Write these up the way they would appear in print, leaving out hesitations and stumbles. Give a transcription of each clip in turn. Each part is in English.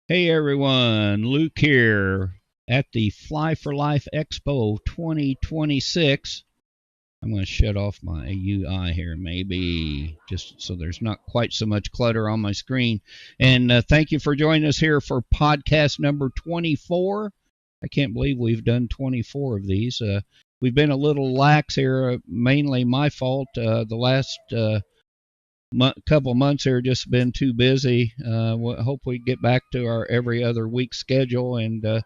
Hey everyone, Luke here at the Fly for Life Expo 2026. I'm going to shut off my UI here, maybe, just so there's not quite so much clutter on my screen. And thank you for joining us here for podcast number 24. I can't believe we've done 24 of these. We've been a little lax here, mainly my fault. The last couple months here just been too busy. Hope we get back to our every other week schedule and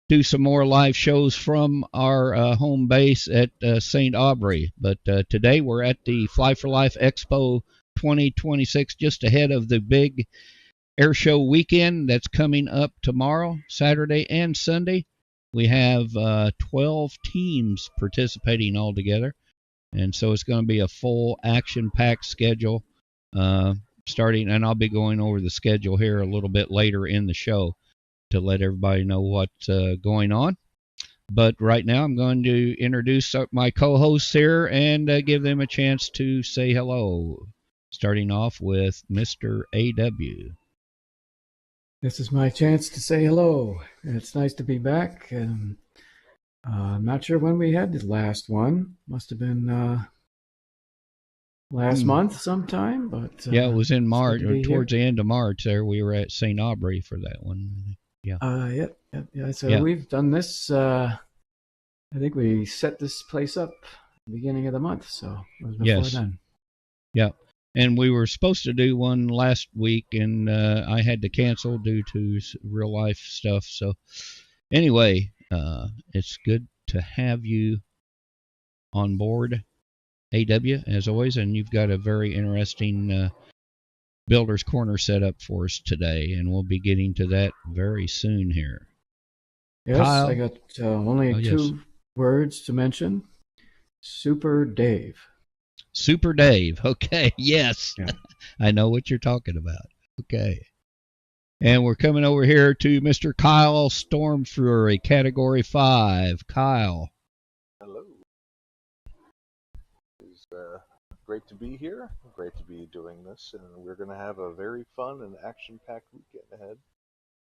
do some more live shows from our home base at St. Aubrey. But today we're at the Fly for Life Expo 2026, just ahead of the big air show weekend that's coming up tomorrow, Saturday and Sunday. We have 12 teams participating all together. And so it's going to be a full action-packed schedule starting, and I'll be going over the schedule here a little bit later in the show to let everybody know what's going on. But right now I'm going to introduce my co-hosts here and give them a chance to say hello, starting off with Mr. A.W. This is my chance to say hello. It's nice to be back. I'm not sure when we had the last one. Must have been last month sometime. But yeah, it was in March, towards the end of March. There, we were at St. Aubrey for that one. Yeah. Yeah. So we've done this. I think we set this place up at the beginning of the month. So it was before then. Yeah. And we were supposed to do one last week, and I had to cancel due to real life stuff. So anyway. It's good to have you on board, AW, as always, and you've got a very interesting Builder's Corner set up for us today, and we'll be getting to that very soon here. Yes, Kyle? I got only two words to mention. Super Dave. Super Dave, okay, yes. Yeah. I know what you're talking about. Okay. And we're coming over here to Mr. Kyle Stormfury, Category 5. Kyle. Hello. It's great to be here. Great to be doing this. And we're going to have a very fun and action-packed weekend ahead.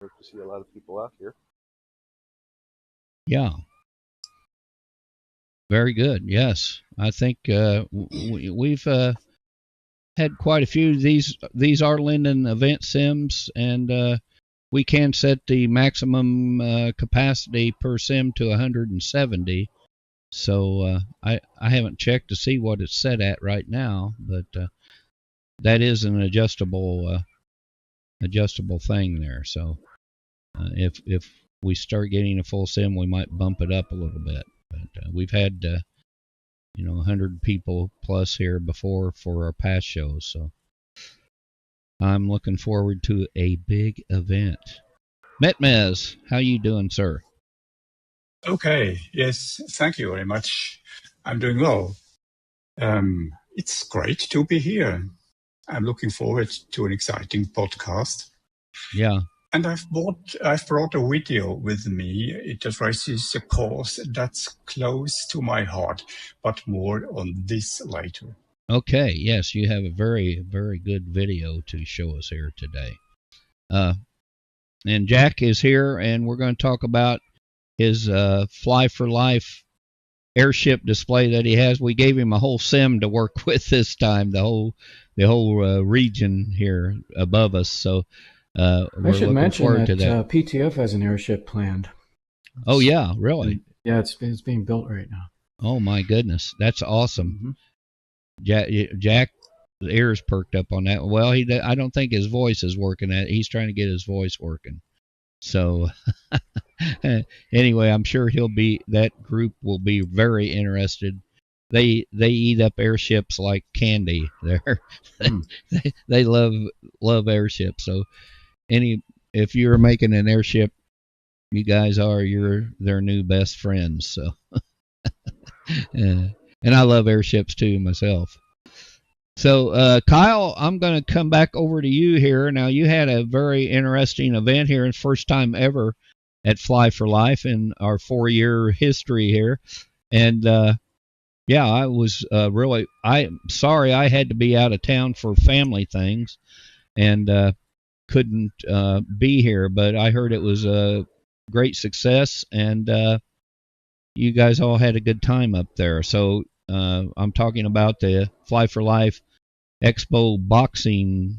Hope to see a lot of people out here. Yeah. Very good. Yes. I think we've had quite a few. These are Linden event sims, and we can set the maximum capacity per sim to 170. So I haven't checked to see what it's set at right now, but that is an adjustable thing there. So if we start getting a full sim, we might bump it up a little bit. But we've had 100 people plus here before for our past shows, so I'm looking forward to a big event. Metmez, how you doing, sir? Okay, yes, thank you very much. I'm doing well. It's great to be here. I'm looking forward to an exciting podcast. Yeah. And I've brought a video with me. It addresses a cause that's close to my heart, but more on this later. Okay, yes, you have a very, very good video to show us here today. And Jack is here, and we're going to talk about his Fly for Life airship display that he has. We gave him a whole sim to work with this time, the whole region here above us. So. I should mention that PTF has an airship planned. Oh yeah, really? Yeah, it's being built right now. Oh my goodness, that's awesome. Mm-hmm. Jack's ears perked up on that. Well, I don't think his voice is working. He's trying to get his voice working. So anyway, I'm sure that group will be very interested. They eat up airships like candy. They love airships. So. If you're making an airship, you guys you're their new best friends. So, and I love airships too myself. So, Kyle, I'm going to come back over to you here. Now, you had a very interesting event here, and first time ever at Fly for Life in our 4-year history here. And yeah, I was I'm sorry I had to be out of town for family things, and couldn't be here, but I heard it was a great success, and you guys all had a good time up there. So I'm talking about the Fly for Life Expo boxing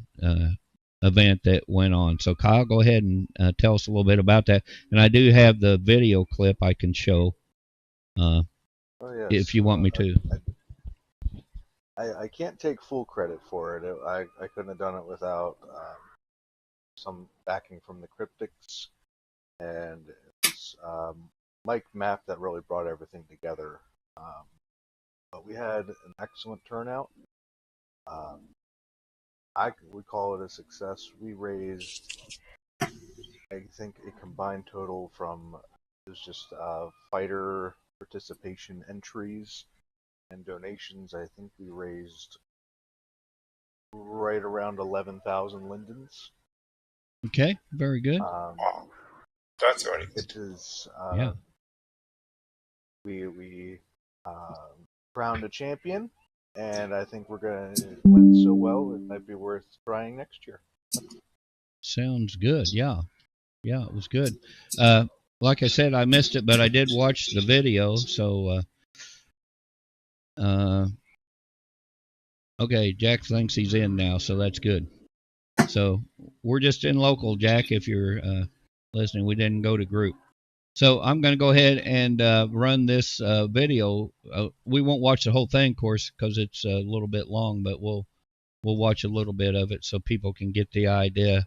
event that went on. So Kyle, go ahead and tell us a little bit about that. And I do have the video clip I can show yes. if you want me to. I can't take full credit for it. I couldn't have done it without some backing from the Cryptics, and it's Mike Mapp that really brought everything together. But we had an excellent turnout. I would call it a success. We raised, I think, a combined total from it was just fighter participation entries and donations. I think we raised right around 11,000 lindens. Okay, very good. Wow, that's very good. It is. Yeah. We crowned a champion, and I think we're going to win so well it might be worth trying next year. Sounds good. Yeah, it was good. Like I said, I missed it, but I did watch the video. So, okay, Jack thinks he's in now, so that's good. So we're just in local, Jack. If you're listening, we didn't go to group. So I'm going to go ahead and run this video. We won't watch the whole thing, of course, because it's a little bit long, but we'll watch a little bit of it so people can get the idea.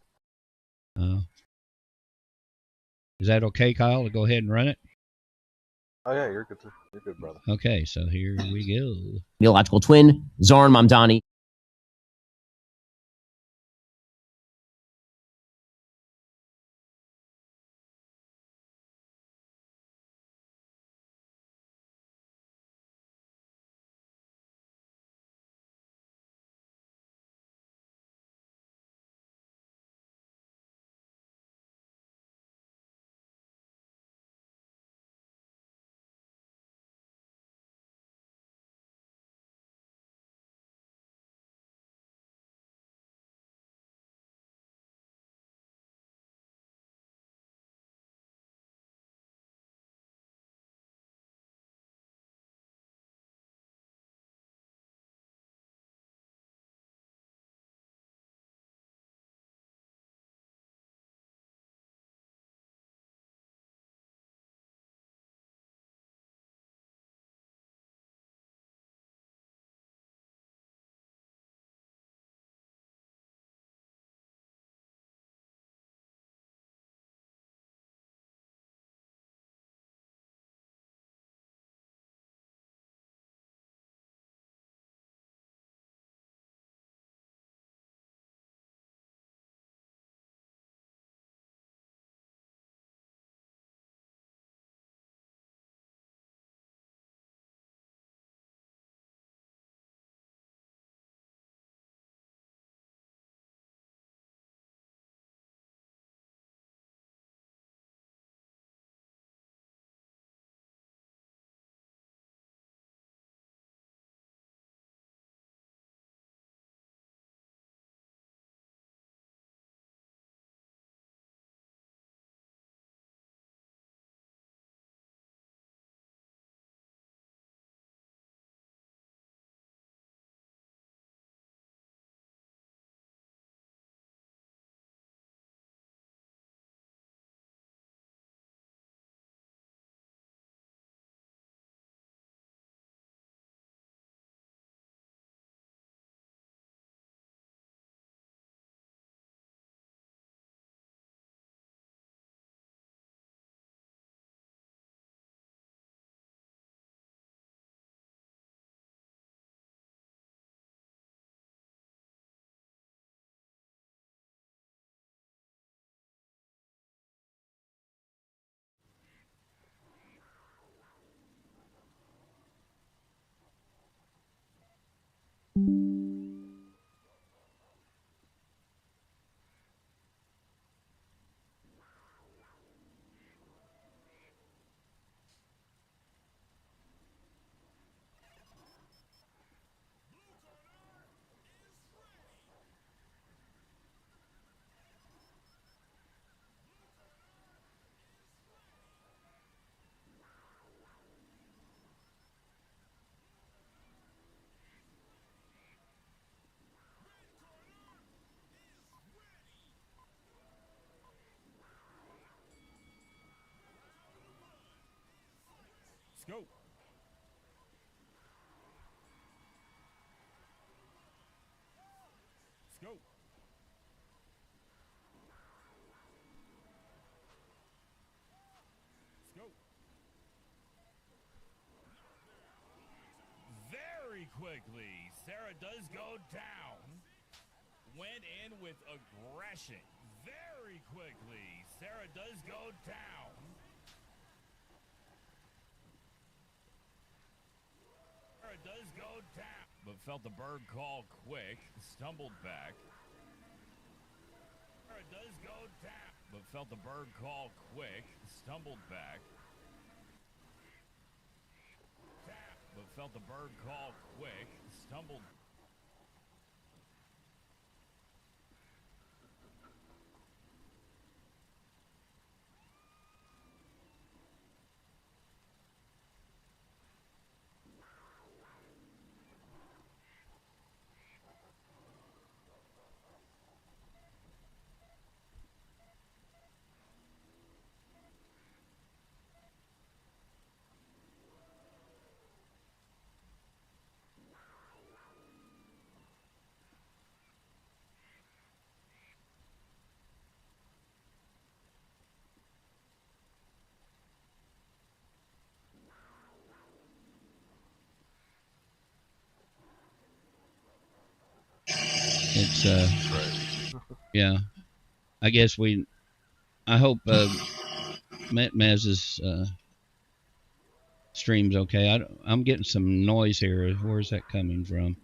Is that okay, Kyle, to go ahead and run it? Oh yeah, you're good. You're good, brother. Okay, so here we go. Biological twin, Zoran Mamdani. Scope. Scope. Scope. Very quickly, Sarah does go down. Went in with aggression. Very quickly, Sarah does go down. Sarah does go down, but felt the bird call quick, stumbled back. Sarah does go down, but felt the bird call quick, stumbled back. But felt the bird call quick, stumbled. It's yeah. I guess I hope Mez's stream's okay. I'm getting some noise here. Where's that coming from?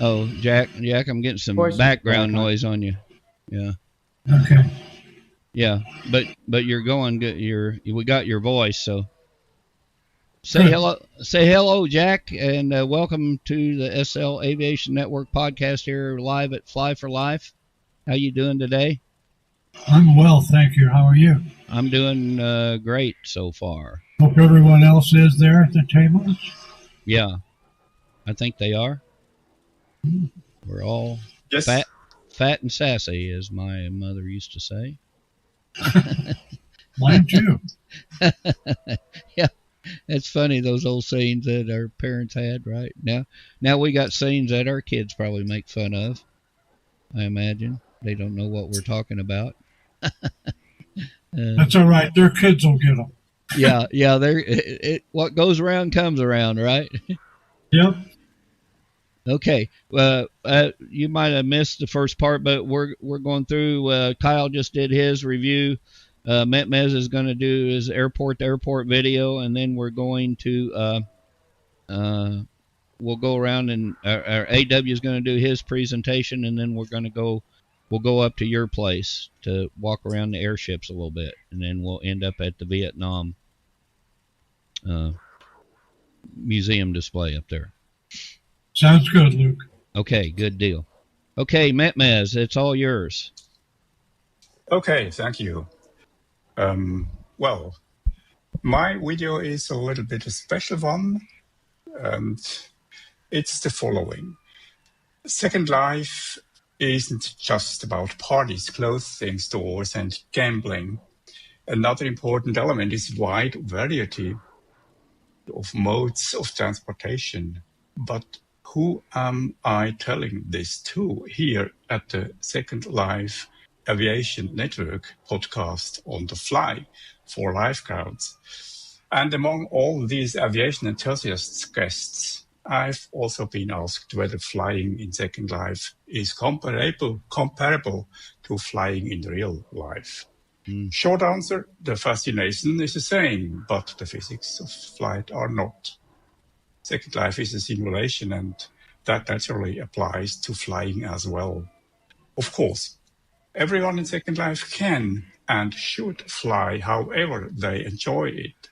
Oh, Jack, I'm getting some background noise on you. Yeah. Okay. Yeah, but you're going good. We got your voice, so say hello, Jack, and welcome to the SL Aviation Network podcast here live at Fly for Life. How you doing today? I'm well, thank you. How are you? I'm doing great so far. Hope everyone else is there at the tables. Yeah, I think they are. We're all fat and sassy, as my mother used to say. Mine too. Yeah, it's funny, those old sayings that our parents had, right? Now we got sayings that our kids probably make fun of. I imagine they don't know what we're talking about. That's all right. Their kids will get them. Yeah. What goes around comes around, right? Yep. Okay. You might have missed the first part, but we're going through. Kyle just did his review. Mez is going to do his airport to airport video, and then we're going to we'll go around and our AW is going to do his presentation, and then we'll go up to your place to walk around the airships a little bit, and then we'll end up at the Vietnam museum display up there. Sounds good, Luke. Okay, good deal. Okay, Mez, it's all yours. Okay, thank you. Well, my video is a little bit a special one, and it's the following. Second Life isn't just about parties, clothing stores, and gambling. Another important element is wide variety of modes of transportation. But who am I telling this to here at the Second Life Aviation Network podcast on the fly for live crowds? And among all these aviation enthusiasts guests, I've also been asked whether flying in Second Life is comparable to flying in real life. Short answer, the fascination is the same, but the physics of flight are not. Second Life is a simulation, and that naturally applies to flying as well. Of course, everyone in Second Life can and should fly however they enjoy it.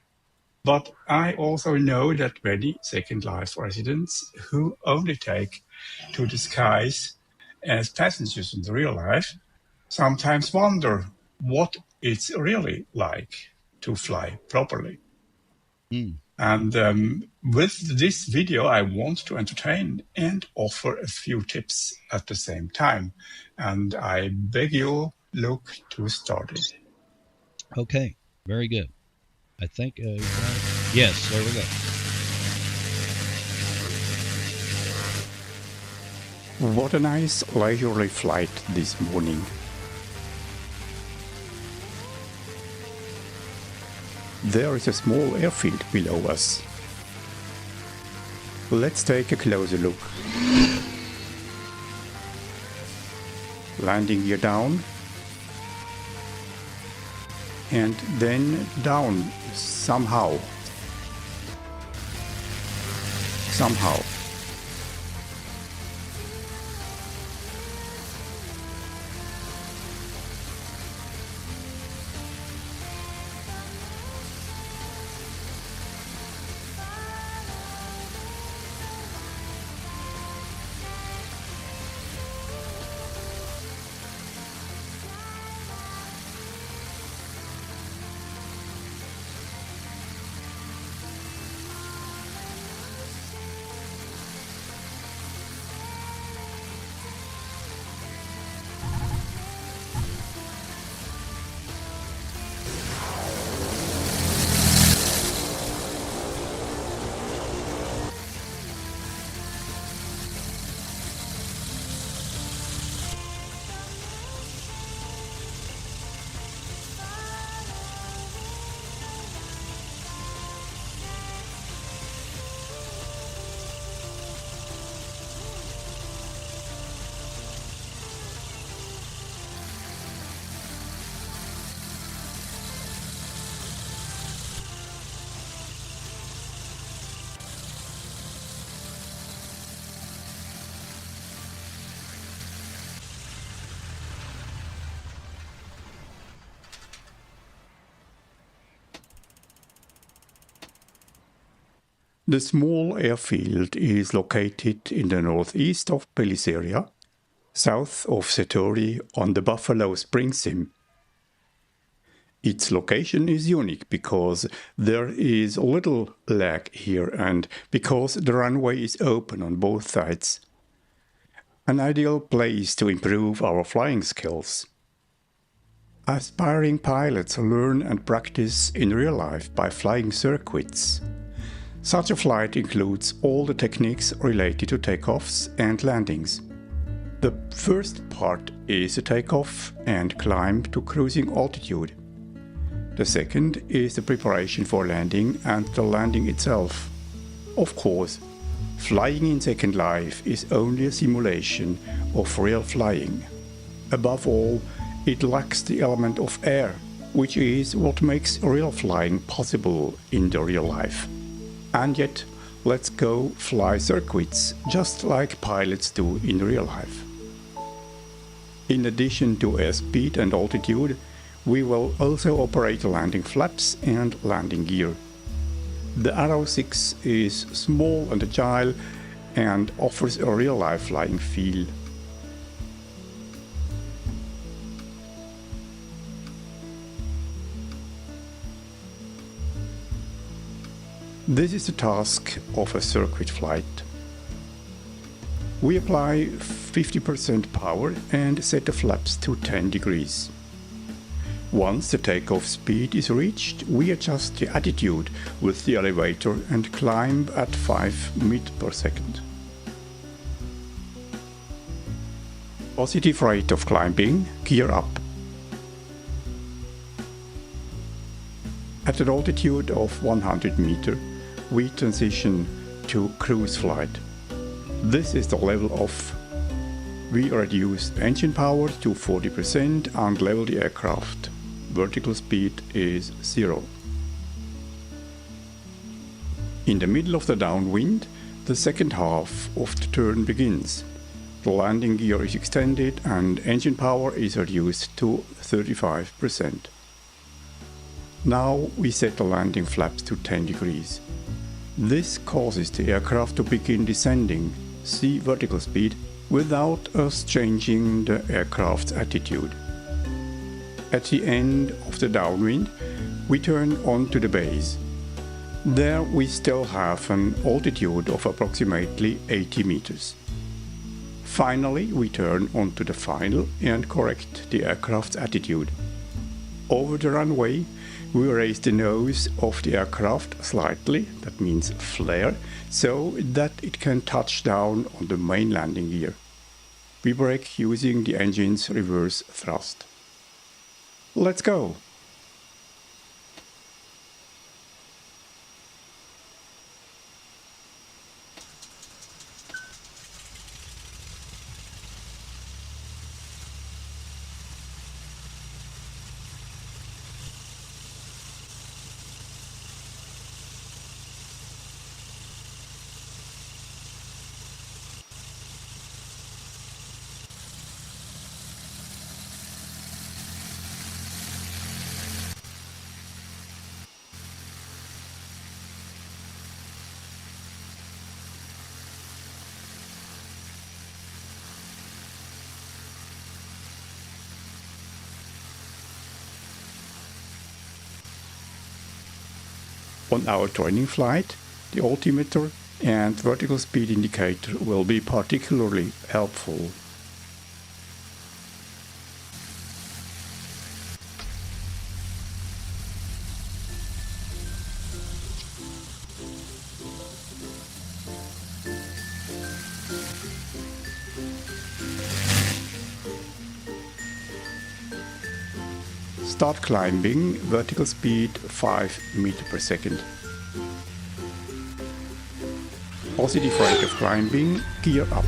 But I also know that many Second Life residents who only take to the skies as passengers in the real life sometimes wonder what it's really like to fly properly. And with this video, I want to entertain and offer a few tips at the same time. And I beg you, Luke, to start it. Okay, very good. I think, yes, there we go. What a nice leisurely flight this morning. There is a small airfield below us. Let's take a closer look. Landing gear down. And then down somehow. The small airfield is located in the northeast of Pelisaria, south of Satori on the Buffalo Springs Sim. Its location is unique because there is little lag here and because the runway is open on both sides. An ideal place to improve our flying skills. Aspiring pilots learn and practice in real life by flying circuits. Such a flight includes all the techniques related to takeoffs and landings. The first part is the takeoff and climb to cruising altitude. The second is the preparation for landing and the landing itself. Of course, flying in Second Life is only a simulation of real flying. Above all, it lacks the element of air, which is what makes real flying possible in the real life. And yet, let's go fly circuits, just like pilots do in real life. In addition to airspeed and altitude, we will also operate landing flaps and landing gear. The Arrow 6 is small and agile and offers a real-life flying feel. This is the task of a circuit flight. We apply 50% power and set the flaps to 10 degrees. Once the takeoff speed is reached, we adjust the attitude with the elevator and climb at 5 meters per second. Positive rate of climbing, gear up. At an altitude of 100 meters, we transition to cruise flight. This is the level of we reduce engine power to 40% and level the aircraft. Vertical speed is 0. In the middle of the downwind, the second half of the turn begins. The landing gear is extended and engine power is reduced to 35%. Now we set the landing flaps to 10 degrees. This causes the aircraft to begin descending, see vertical speed, without us changing the aircraft's attitude. At the end of the downwind, we turn onto the base. There we still have an altitude of approximately 80 meters. Finally, we turn onto the final and correct the aircraft's attitude. Over the runway, We raise the nose of the aircraft slightly, that means flare, so that it can touch down on the main landing gear. We brake using the engine's reverse thrust. Let's go! On our training flight, the altimeter and vertical speed indicator will be particularly helpful. Start climbing, vertical speed 5 meters per second. Positive rate of climbing, gear up.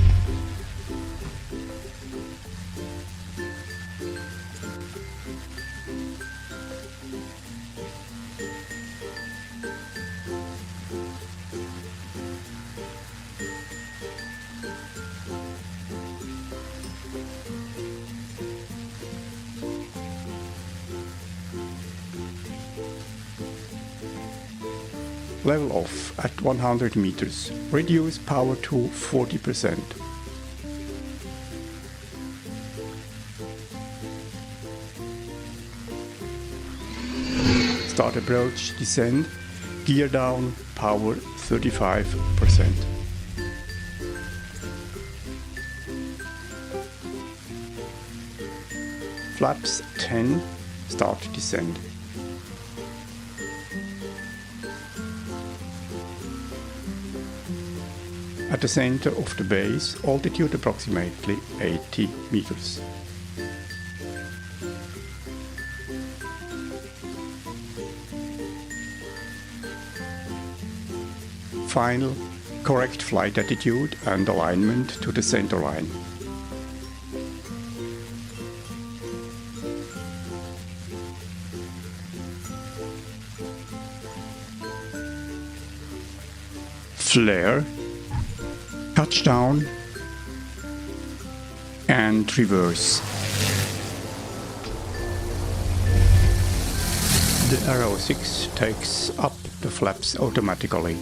Level off at 100 meters. Reduce power to 40%. Start approach, descend, gear down, power 35%. Flaps 10, start descend. At the center of the base, altitude approximately 80 meters. Final, correct flight attitude and alignment to the center line. Flare, touchdown, and reverse. The Arrow 6 takes up the flaps automatically.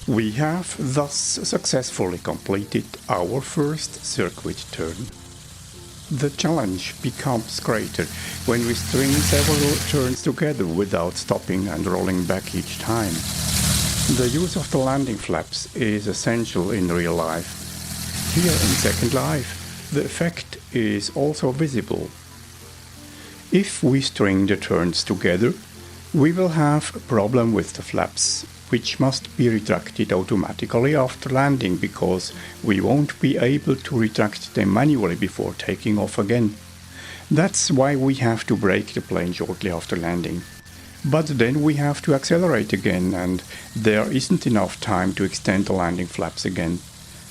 We have thus successfully completed our first circuit turn. The challenge becomes greater when we string several turns together without stopping and rolling back each time. The use of the landing flaps is essential in real life. Here in Second Life, the effect is also visible. If we string the turns together, we will have a problem with the flaps, which must be retracted automatically after landing because we won't be able to retract them manually before taking off again. That's why we have to brake the plane shortly after landing. But then we have to accelerate again, and there isn't enough time to extend the landing flaps again.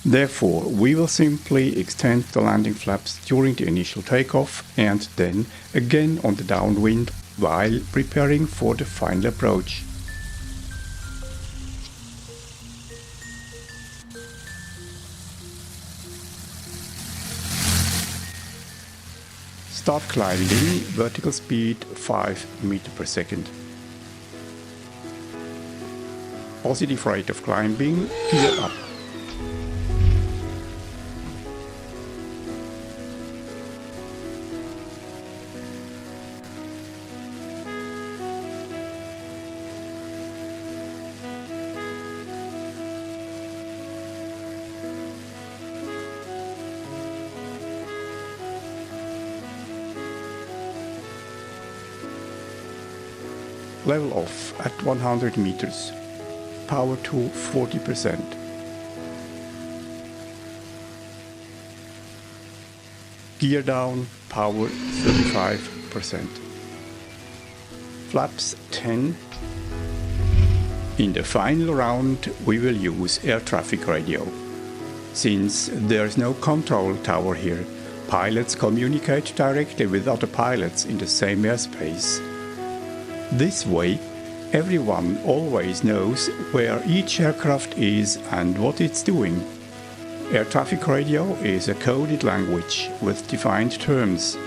Therefore, we will simply extend the landing flaps during the initial takeoff and then again on the downwind while preparing for the final approach. Start climbing, vertical speed 5 meters per second. Positive rate of climbing, gear up. Level off at 100 meters. Power to 40%. Gear down, power 35%. Flaps 10. In the final round we will use air traffic radio. Since there is no control tower here, pilots communicate directly with other pilots in the same airspace. This way, everyone always knows where each aircraft is and what it's doing. Air traffic radio is a coded language with defined terms.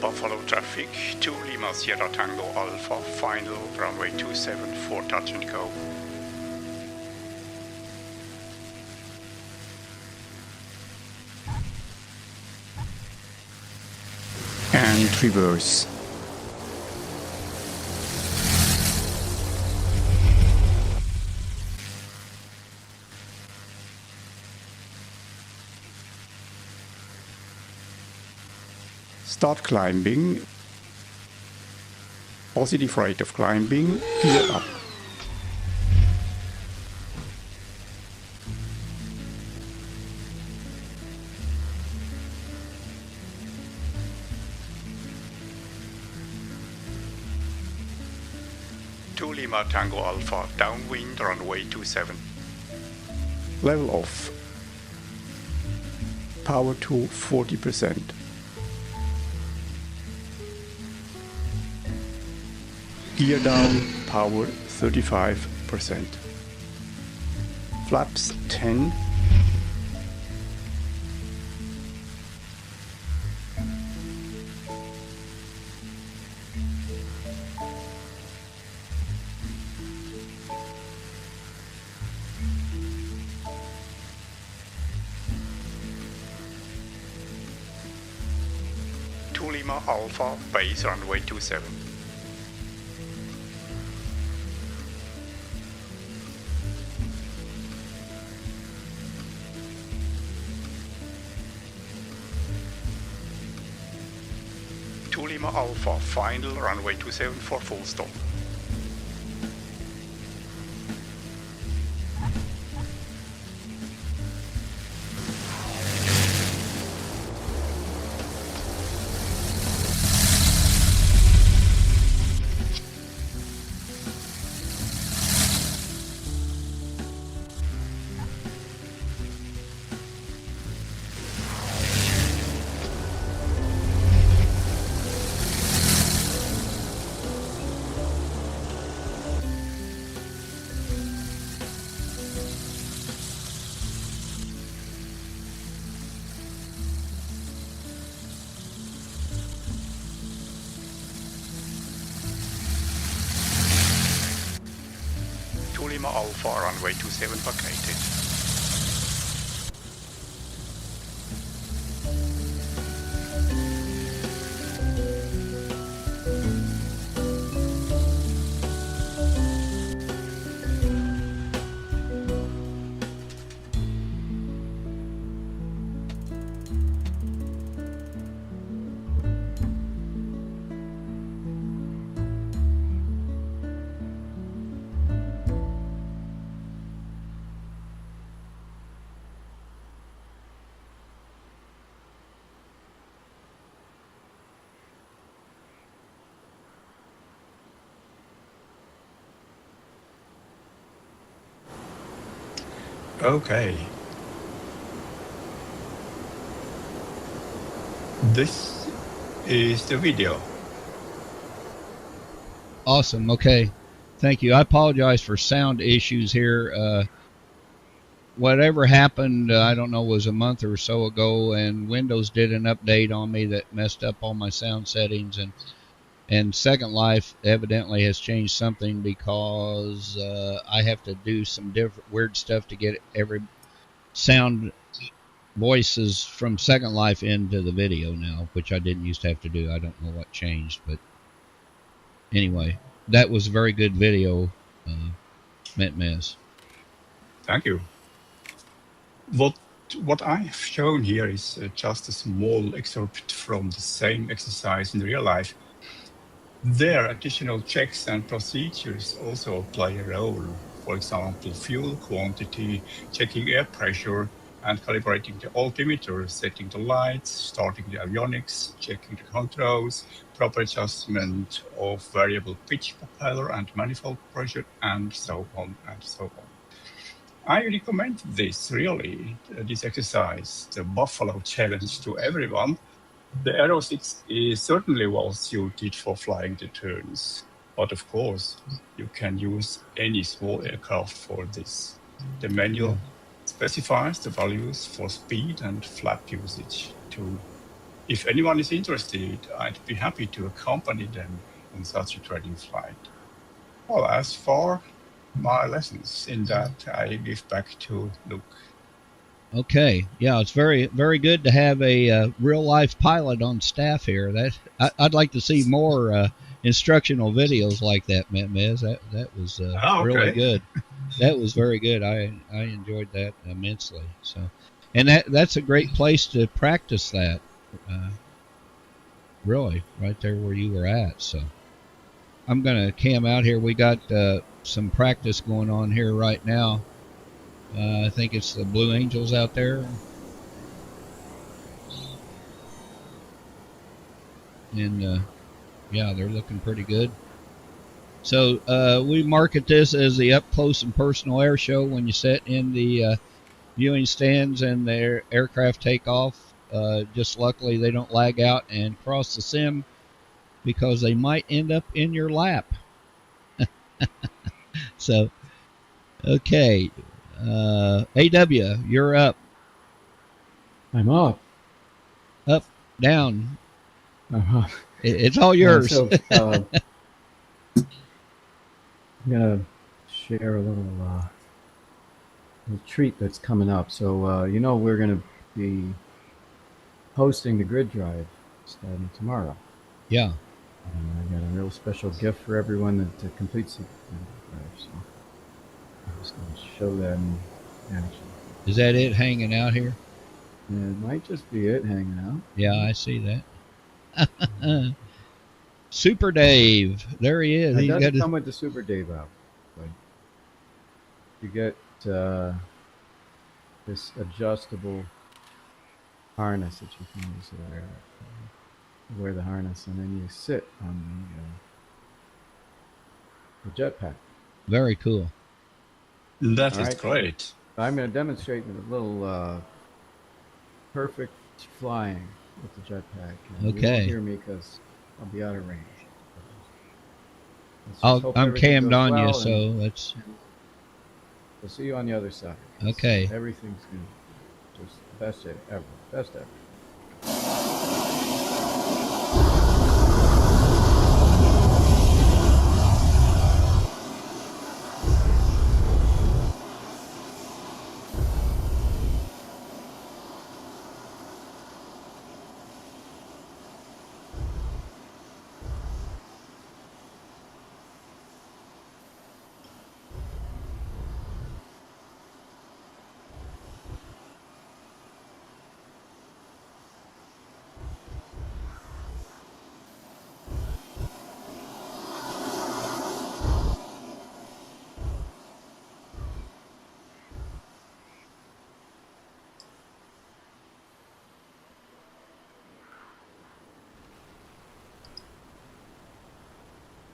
Buffalo traffic, 2 Lima Sierra Tango Alpha, final runway 27 for touch and go. And reverse. Start climbing. Positive rate of climbing, gear up. Lima Tango Alpha, downwind runway 27. Level off. Power to 40%. Gear down, power 35%. Flaps 10. Lima Alpha, base runway 27. Lima Alpha, final runway 27 for full stop. Lima Alpha, runway 27 vacated. Okay. This is the video. Awesome. Okay. Thank you. I apologize for sound issues here. Whatever happened, I don't know, was a month or so ago, and Windows did an update on me that messed up all my sound settings, and Second Life evidently has changed something because I have to do some different weird stuff to get every sound voices from Second Life into the video now, which I didn't used to have to do. I don't know what changed, but anyway, that was a very good video, Met Mess. Thank you. What I have shown here is just a small excerpt from the same exercise in real life. There, additional checks and procedures also play a role. For example, fuel quantity, checking air pressure, and calibrating the altimeter, setting the lights, starting the avionics, checking the controls, proper adjustment of variable pitch propeller and manifold pressure, and so on and so on. I recommend this really, this exercise, the Buffalo Challenge, to everyone. The Aero 6 is certainly well suited for flying the turns, but of course, you can use any small aircraft for this. The manual specifies the values for speed and flap usage too. If anyone is interested, I'd be happy to accompany them on such a training flight. Well, as for my lessons in that, I give back to Luke. Okay, yeah, it's very, very good to have a real life pilot on staff here. I'd like to see more instructional videos like that, Mez. That was really good. That was very good. I enjoyed that immensely. So, and that's a great place to practice that. Really, right there where you were at. So, I'm gonna cam out here. We got some practice going on here right now. I think it's the Blue Angels out there. And, yeah, they're looking pretty good. So we market this as the up close and personal air show. When you sit in the viewing stands and the aircraft take off, just luckily they don't lag out and cross the sim because they might end up in your lap. So, okay. AW, you're up. I'm up. Up, down. Uh-huh. It's all yours. So, I'm going to share a little treat that's coming up. So, we're going to be hosting the grid drive starting tomorrow. Yeah. And I got a real special gift for everyone that completes the grid drive. So I'm just going to show that in action. Is that it hanging out here? It might just be it hanging out. Yeah, I see that. Super Dave. There he is. It doesn't come with the Super Dave out. But you get this adjustable harness that you can use there. You wear the harness and then you sit on the jetpack. Very cool. That is great. I'm going to demonstrate a little perfect flying with the jetpack. And you won't hear me because I'll be out of range. I'm cammed on you, so let's. We'll see you on the other side. Okay. Everything's good. Just the best ever. Best ever.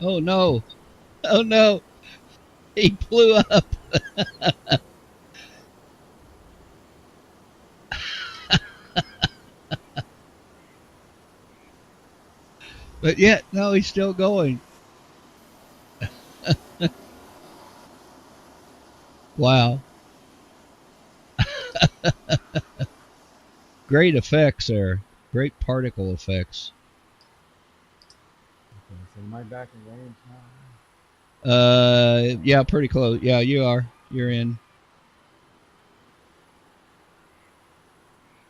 Oh no. Oh no. He blew up. But yet, no, he's still going. Wow. Great effects there. Great particle effects. Okay, so am I back in range now? Yeah, pretty close. Yeah, you are. You're in.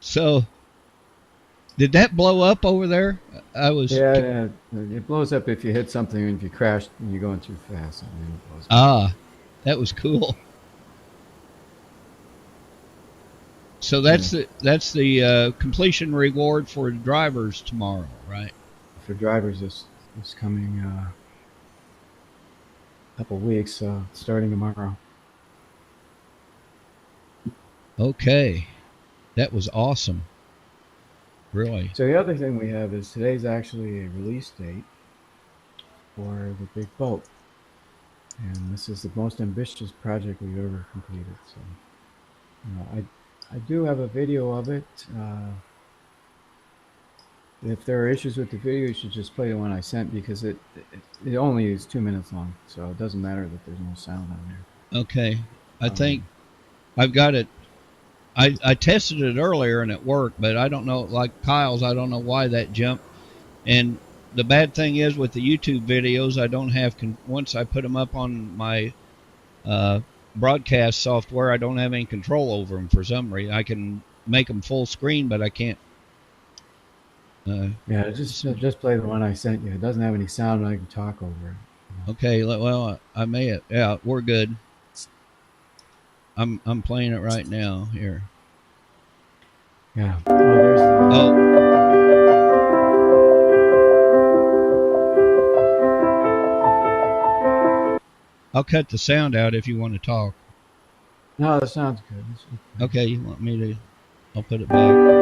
So, did that blow up over there? Yeah, it blows up if you hit something and if you crash and you're going too fast. And then it blows up. Ah, that was cool. So that's the completion reward for drivers tomorrow, right? For drivers, this coming couple weeks, starting tomorrow. Okay. That was awesome. Really. So the other thing we have is today's actually a release date for the big boat. And this is the most ambitious project we've ever completed. So I do have a video of it. If there are issues with the video, you should just play the one I sent because it only is 2 minutes long. So it doesn't matter that there's no sound on there. Okay. I think I've got it. I tested it earlier and it worked, but I don't know, like Kyle's, I don't know why that jumped. And the bad thing is with the YouTube videos, I don't have, once I put them up on my broadcast software, I don't have any control over them for some reason. I can make them full screen, but I can't. Yeah, just play the one I sent you. It doesn't have any sound, and I can talk over it. Okay, well, I may have, yeah, we're good. I'm playing it right now here. Yeah. Oh, there's the, Oh. I'll cut the sound out if you want to talk. No, that sounds good. Okay, you want me to? I'll put it back.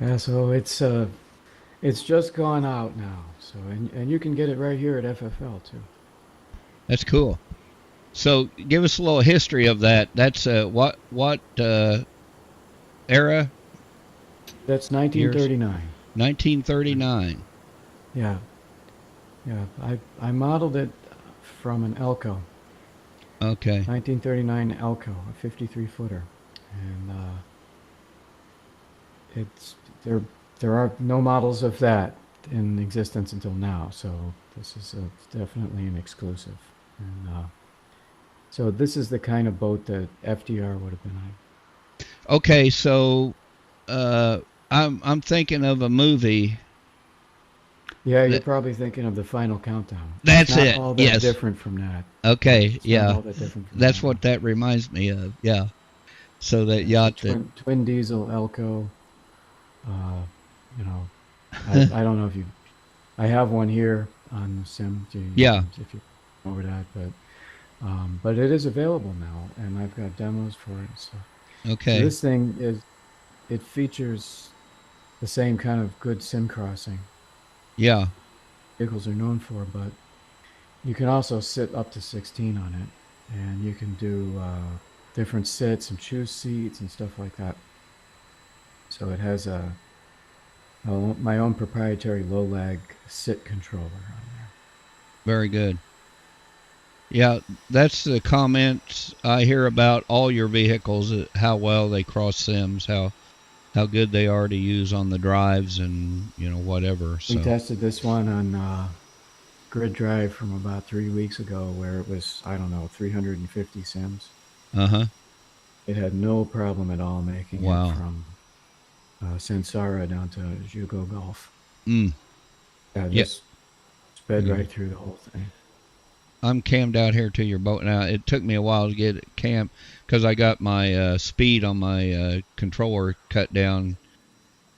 Yeah, so it's just gone out now. So and you can get it right here at FFL too. That's cool. So give us a little history of that. That's what era? That's 1939. 1939. Yeah. I modeled it from an Elko. Okay. 1939 Elko, a 53-footer, and there are no models of that in existence until now. So this is definitely an exclusive, and so this is the kind of boat that FDR would have been on. Okay, so I'm thinking of a movie. Yeah, you're probably thinking of The Final Countdown. That's not it. All that Yes. different from that. Okay, It's not yeah. all that different from That's that. what that reminds me of. Yeah. So that It's yacht a that. twin diesel Elko. I don't know if you. I have one here on the sim. Yeah. If you over that, but it is available now, and I've got demos for it. So Okay. this thing it features the same kind of good sim crossing Yeah. vehicles are known for, but you can also sit up to 16 on it, and you can do different sits and choose seats and stuff like that. So it has my own proprietary low lag sit controller on there. Very good. Yeah, that's the comments I hear about all your vehicles, how well they cross sims, how good they are to use on the drives and, whatever. We So, tested this one on Grid Drive from about 3 weeks ago where it was, I don't know, 350 sims. uh-huh. It had no problem at all making Wow. it from Sansara down to Jugo Gulf. Mm. Yeah, Yeah. just sped Yeah. right through the whole thing. I'm cammed out here to your boat now. It took me a while to get it camped because I got my speed on my controller cut down,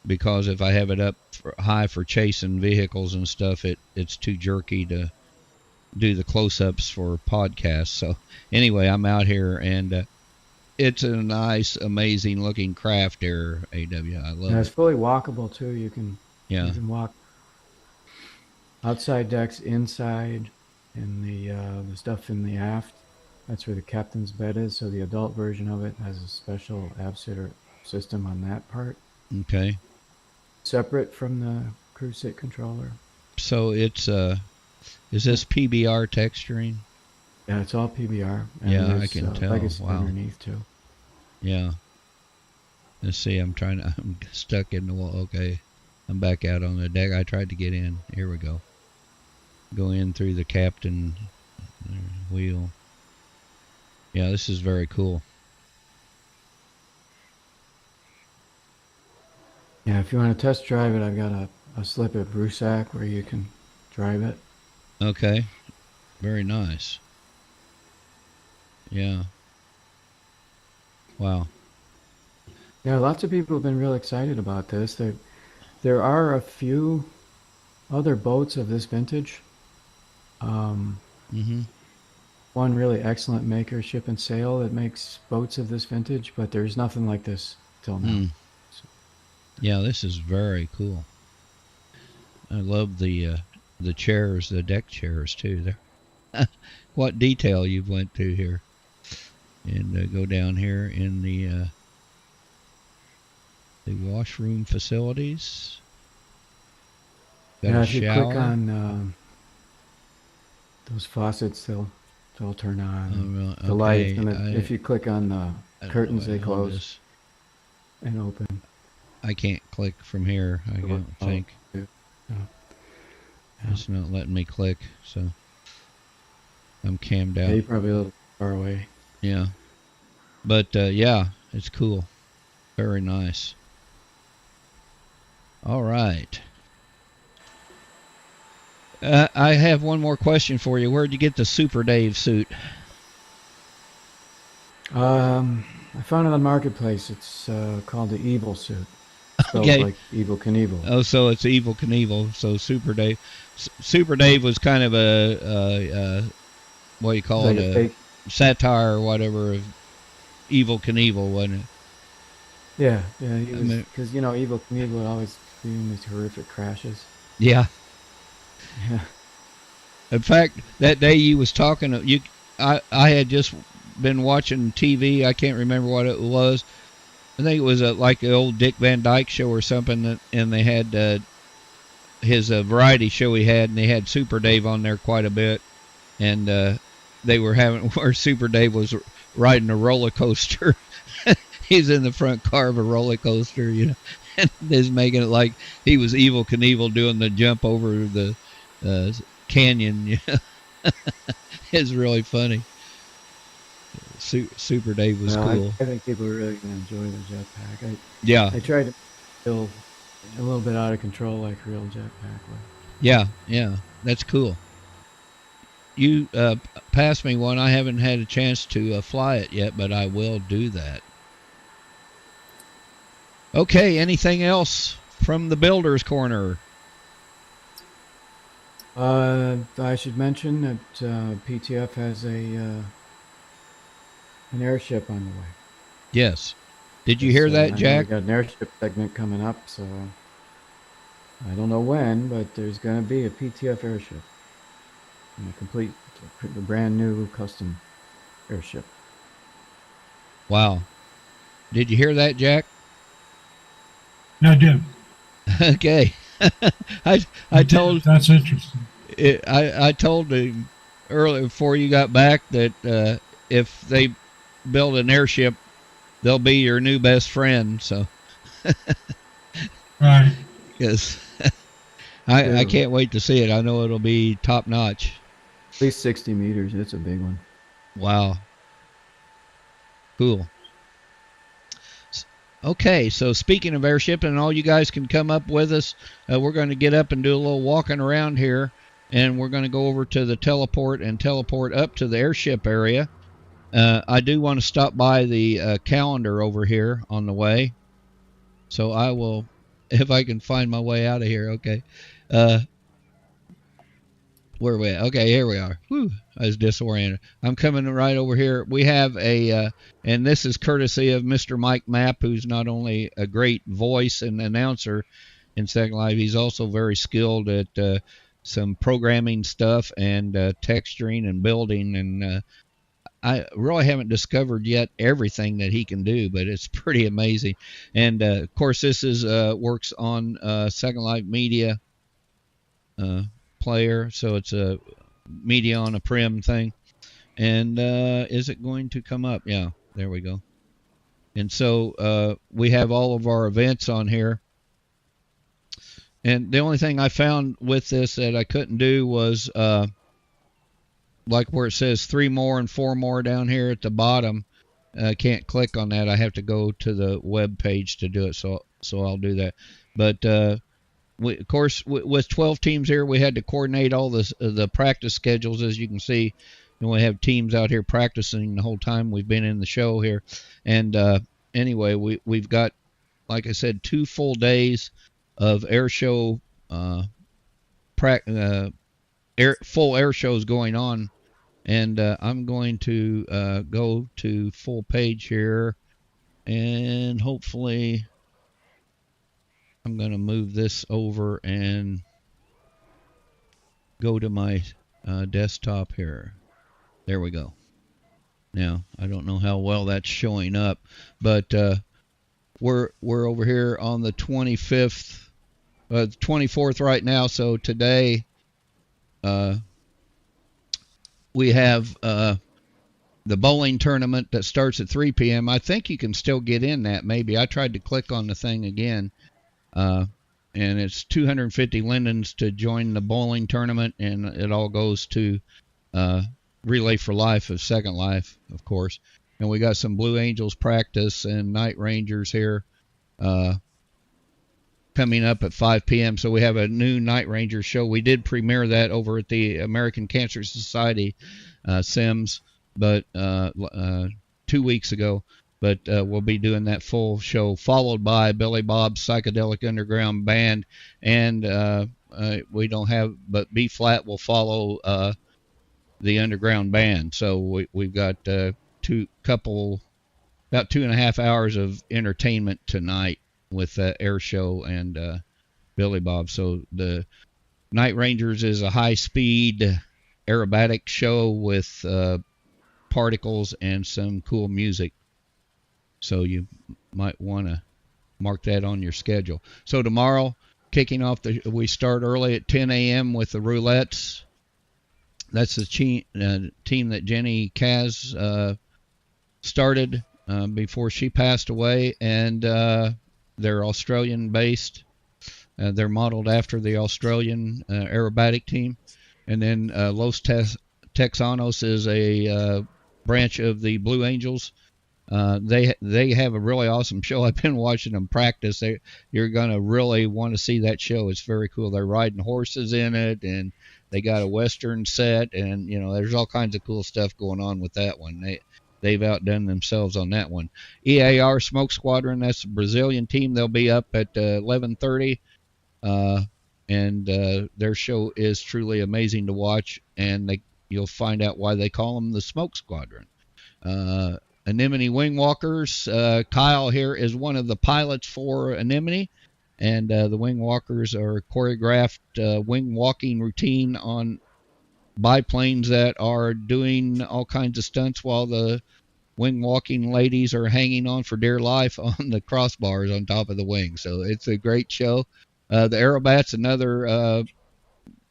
because if I have it up high for chasing vehicles and stuff, it's too jerky to do the close-ups for podcasts. So anyway, I'm out here, and it's a nice, amazing-looking craft there, AW. I love And it's it. fully walkable too. You can walk outside decks, inside, and the stuff in the aft. That's where the captain's bed is. So the adult version of it has a special ab-sitter system on that part, Okay. separate from the cruise sit controller. So it's is this PBR texturing? Yeah, it's all PBR. And Yeah, I there's, can tell. Legacy Wow. underneath too. Yeah. Let's see. I'm stuck in the wall. Okay. I'm back out on the deck. I tried to get in. Here we go. Go in through the captain wheel. Yeah, this is very cool. Yeah, if you want to test drive it, I've got a slip at Brusac where you can drive it. Okay. Very nice. Yeah. Wow. Yeah, lots of people have been real excited about this. There are a few other boats of this vintage. Mm-hmm. One really excellent maker, Ship and Sail, that makes boats of this vintage, but there's nothing like this till now. Yeah, this is very cool. I love the chairs, the deck chairs too. There, what detail you've went to here. And go down here in the washroom facilities. Got a If you shower. click on those faucets, they'll turn on. Oh, The okay. lights, and if you click on the curtains, they close and open. I can't click from here, I don't think. Yeah. It's not letting me click, so I'm cammed out. Yeah, you're probably a little far away. Yeah. But, yeah, it's cool. Very nice. All right. I have one more question for you. Where'd you get the Super Dave suit? I found it on Marketplace. It's called the Evil suit. Spelled Okay. like Evil Knievel. Oh, so it's Evil Knievel. So Super Dave. Super Dave was kind of a what do you call Like it? a fake. Satire or whatever of Evil Knievel, wasn't it? Yeah, he was, mean- because Evil Knievel would always be in these horrific crashes. Yeah. Yeah. In fact, that day you was talking, I had just been watching TV. I can't remember what it was. I think it was like the old Dick Van Dyke show or something, and they had his variety show he had, and they had Super Dave on there quite a bit, and they were having where Super Dave was riding a roller coaster. He's in the front car of a roller coaster, and is making it like he was Evil Knievel doing the jump over the canyon. It's really funny. Super Dave was cool. I think people are really going to enjoy the jetpack. Yeah, I tried to feel a little bit out of control like a real jetpack would. yeah, that's cool. You passed me one. I haven't had a chance to fly it yet, but I will do that. Okay, anything else from the Builder's Corner? I should mention that PTF has an airship on the way. Yes. Did you hear that, I know Jack? we got an airship segment coming up, so I don't know when, but there's going to be a PTF airship. A brand new custom airship. Wow. Did you hear that, Jack? I did. Okay. I told That's interesting. I told him earlier before you got back that if they build an airship, they'll be your new best friend. So, Right. yes, I can't wait to see it. I know it'll be top notch. At least 60 meters. It's a big one. Wow. Cool. Okay, so speaking of airship, and all you guys can come up with us, we're going to get up and do a little walking around here, and we're going to go over to the teleport and teleport up to the airship area. I do want to stop by the calendar over here on the way, so I will, if I can find my way out of here. Okay. Where are we at? Okay, here we are. Whew, I was disoriented. I'm coming right over here. We have and this is courtesy of Mr. Mike Mapp, who's not only a great voice and announcer in Second Life, he's also very skilled at some programming stuff and texturing and building. And I really haven't discovered yet everything that he can do, but it's pretty amazing. And, of course, this is works on Second Life Media player, so it's a media on a prim thing. And is it going to come up? Yeah, there we go. And so we have all of our events on here, and the only thing I found with this that I couldn't do was like where it says 3 more and 4 more down here at the bottom. I can't click on that. I have to go to the web page to do it, so I'll do that. But of course, with 12 teams here, we had to coordinate all the practice schedules, as you can see. And we have teams out here practicing the whole time we've been in the show here. And anyway, we've got, like I said, 2 full days of air show, full air shows going on. And I'm going to go to full page here, and hopefully I'm going to move this over and go to my desktop here. There we go. Now, I don't know how well that's showing up, but we're over here on the 25th, 24th right now. So today we have the bowling tournament that starts at 3 p.m. I think you can still get in that, maybe. I tried to click on the thing again. And it's 250 lindens to join the bowling tournament, and it all goes to Relay for Life of Second Life, of course. And we got some Blue Angels practice and Night Rangers here coming up at 5 p.m. So we have a new Night Ranger show. We did premiere that over at the American Cancer Society Sims, but 2 weeks ago. But we'll be doing that full show, followed by Billy Bob's Psychedelic Underground Band, and we don't have, but B Flat will follow the Underground Band. So we've got about 2.5 hours of entertainment tonight with Air Show and Billy Bob. So the Night Rangers is a high-speed aerobatic show with particles and some cool music. So you might want to mark that on your schedule. So tomorrow, kicking off, we start early at 10 a.m. with the roulettes. That's the team that Jenny Kaz started before she passed away, and they're Australian-based. They're modeled after the Australian aerobatic team. And then Los Texanos is a branch of the Blue Angels. They have a really awesome show. I've been watching them practice. You're going to really want to see that show. It's very cool. They're riding horses in it, and they got a Western set, and, there's all kinds of cool stuff going on with that one. They've outdone themselves on that one. EAR Smoke Squadron, that's a Brazilian team. They'll be up at 11:30, and their show is truly amazing to watch, and you'll find out why they call them the Smoke Squadron. Anemone Wing Walkers. Kyle here is one of the pilots for Anemone, and the Wing Walkers are choreographed wing walking routine on biplanes that are doing all kinds of stunts while the wing walking ladies are hanging on for dear life on the crossbars on top of the wing. So it's a great show. The Aerobats, another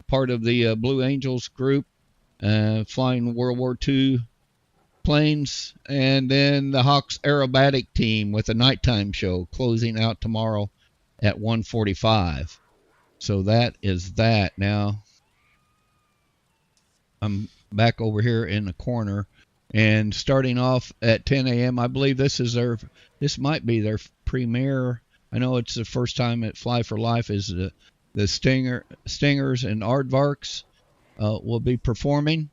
part of the Blue Angels group. flying World War II planes, and then the Hawks aerobatic team with a nighttime show closing out tomorrow at 1:45. So that is that. Now I'm back over here in the corner, and starting off at 10 a.m. I believe this might be their premiere. I know it's the first time at Fly for Life is the Stingers and Aardvarks will be performing.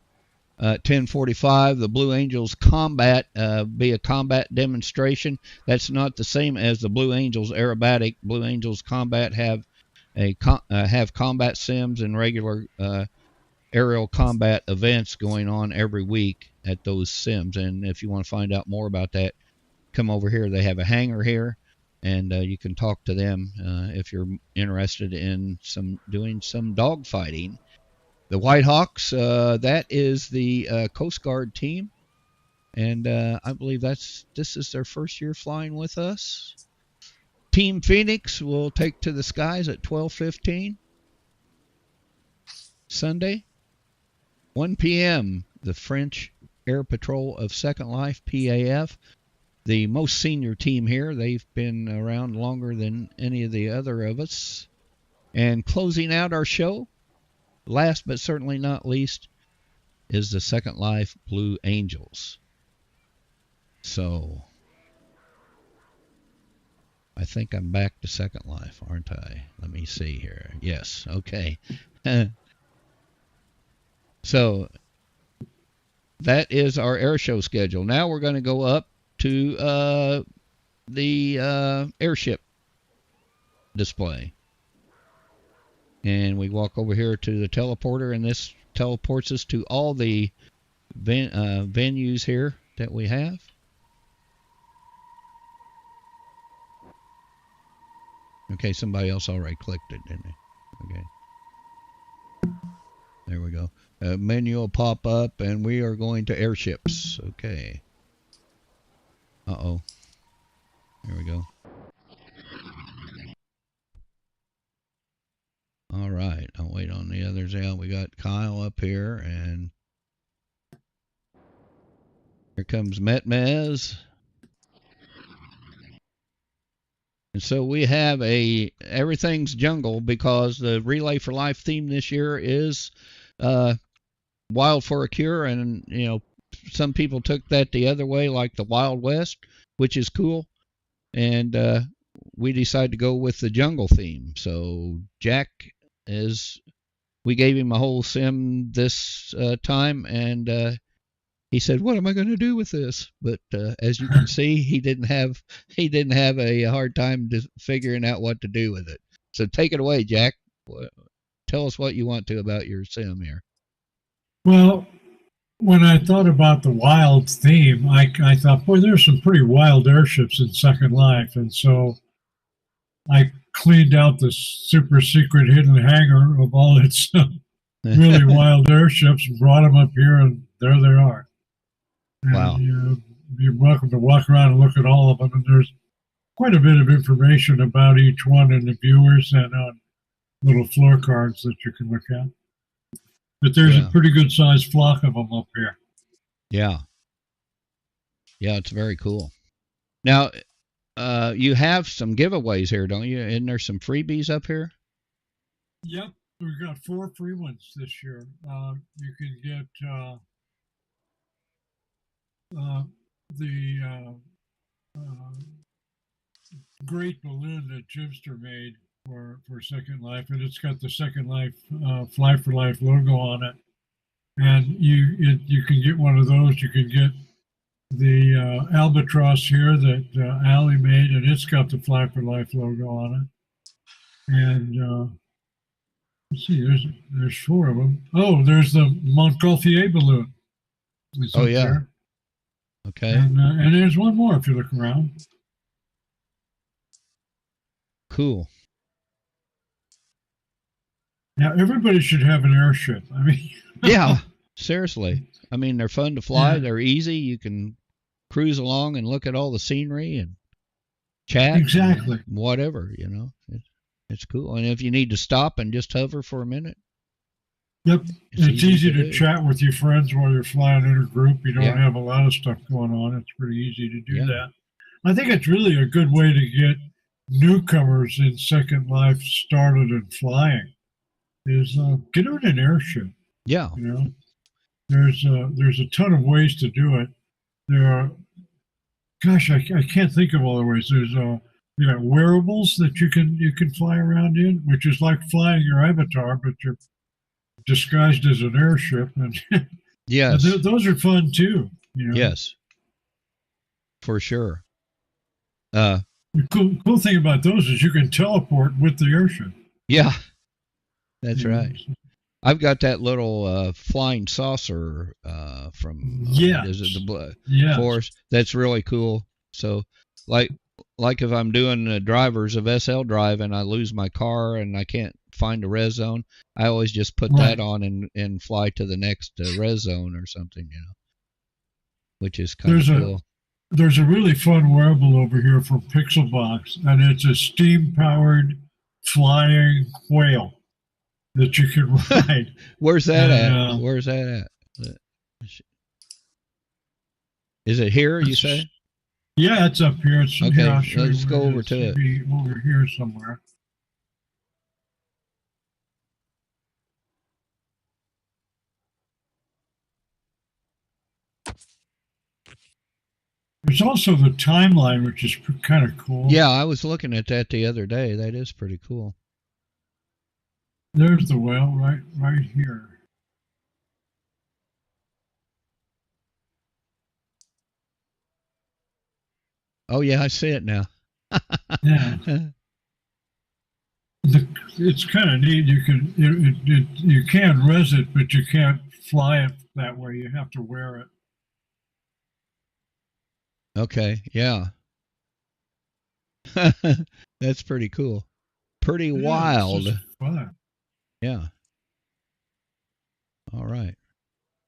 10:45, the Blue Angels combat be a combat demonstration. That's not the same as the Blue Angels aerobatic. Blue Angels combat have combat sims and regular aerial combat events going on every week at those sims. And if you want to find out more about that, come over here. They have a hangar here, and you can talk to them if you're interested in doing some dog fighting. The Whitehawks, that is the Coast Guard team, and I believe this is their first year flying with us. Team Phoenix will take to the skies at 12:15 Sunday. 1 p.m., the French Air Patrol of Second Life, PAF, the most senior team here. They've been around longer than any of the other of us. And closing out our show, last but certainly not least, is the Second Life Blue Angels. So I think I'm back to Second Life, aren't I? Let me see here. Yes, okay. So that is our air show schedule. Now we're going to go up to the airship display. And we walk over here to the teleporter, and this teleports us to all the venues here that we have. Okay, somebody else already clicked it, didn't they? Okay. There we go. A menu will pop up, and we are going to airships. Okay. Uh-oh. There we go. All right. I'll wait on the others out. We got Kyle up here, and here comes Metmez. And so we have everything's jungle, because the Relay for Life theme this year is Wild for a Cure, and some people took that the other way, like the Wild West, which is cool. And we decided to go with the jungle theme. So Jack we gave him a whole sim this time, and he said, "What am I going to do with this?" But as you can see, he didn't have a hard time figuring out what to do with it. So take it away, Jack. Tell us what you want to about your sim here. Well, when I thought about the wild theme, I thought, boy, there's some pretty wild airships in Second Life. And so I cleaned out the super secret hidden hangar of all its really wild airships and brought them up here, and there they are. And wow. You're welcome to walk around and look at all of them. And there's quite a bit of information about each one in the viewers and on little floor cards that you can look at. But there's a pretty good sized flock of them up here. Yeah. Yeah, it's very cool. Now, you have some giveaways here, don't you? Isn't there some freebies up here? Yep. We've got 4 free ones this year. You can get the great balloon that Jimster made for Second Life, and it's got the Second Life Fly for Life logo on it. And you can get one of those. You can get the albatross here that Allie made, and it's got the Fly for Life logo on it. And let's see, there's 4 of them. Oh, there's the Montgolfier balloon. Oh yeah. There. Okay. And there's one more if you look around. Cool. Now, everybody should have an airship. I mean, yeah, seriously. I mean, they're fun to fly. Yeah. They're easy. You can cruise along and look at all the scenery and chat. Exactly. And whatever, It's cool. And if you need to stop and just hover for a minute, Yep. It's easy to do. chat with your friends while you're flying in a group. You don't Yeah. have a lot of stuff going on. It's pretty easy to do Yeah. that. I think it's really a good way to get newcomers in Second Life started in flying is get on an airship. Yeah. You know, there's a ton of ways to do it. There are, gosh, I can't think of all the ways. There's you got wearables that you can fly around in, which is like flying your avatar, but you're disguised as an airship, and Yes. those are fun too. You know? Yes. For sure. The cool thing about those is you can teleport with the airship. Yeah. That's You know? right. I've got that little flying saucer from Yes. is it the Yes. Force? That's really cool. So, like if I'm doing the drivers of SL Drive and I lose my car and I can't find a res zone, I always just put that on and fly to the next res zone or something, you know, which is kind of cool. There's a really fun wearable over here from Pixelbox, and it's a steam-powered flying whale that you can ride. Where's that at? Where's that at? Is it here, you say? Yeah, it's up here. It's okay, here, let's go over to it. Be over here somewhere. There's also the timeline, which is kind of cool. Yeah, I was looking at that the other day. That is pretty cool. There's the whale right here. Oh yeah, I see it now. Yeah. It's kind of neat. You can res it, but you can't fly it that way. You have to wear it. Okay, yeah. That's pretty cool. Pretty wild. It's just fun. Yeah. All right.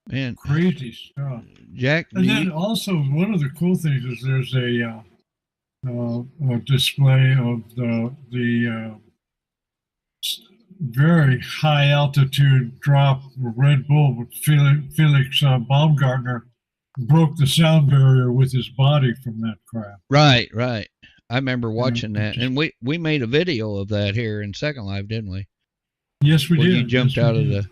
Man, crazy stuff. Jack, and then also one of the cool things is there's a display of the very high altitude drop of Red Bull with Felix Baumgartner broke the sound barrier with his body from that craft. Right. I remember watching that, and we made a video of that here in Second Life, didn't we? Yes, we did. You jumped out of the.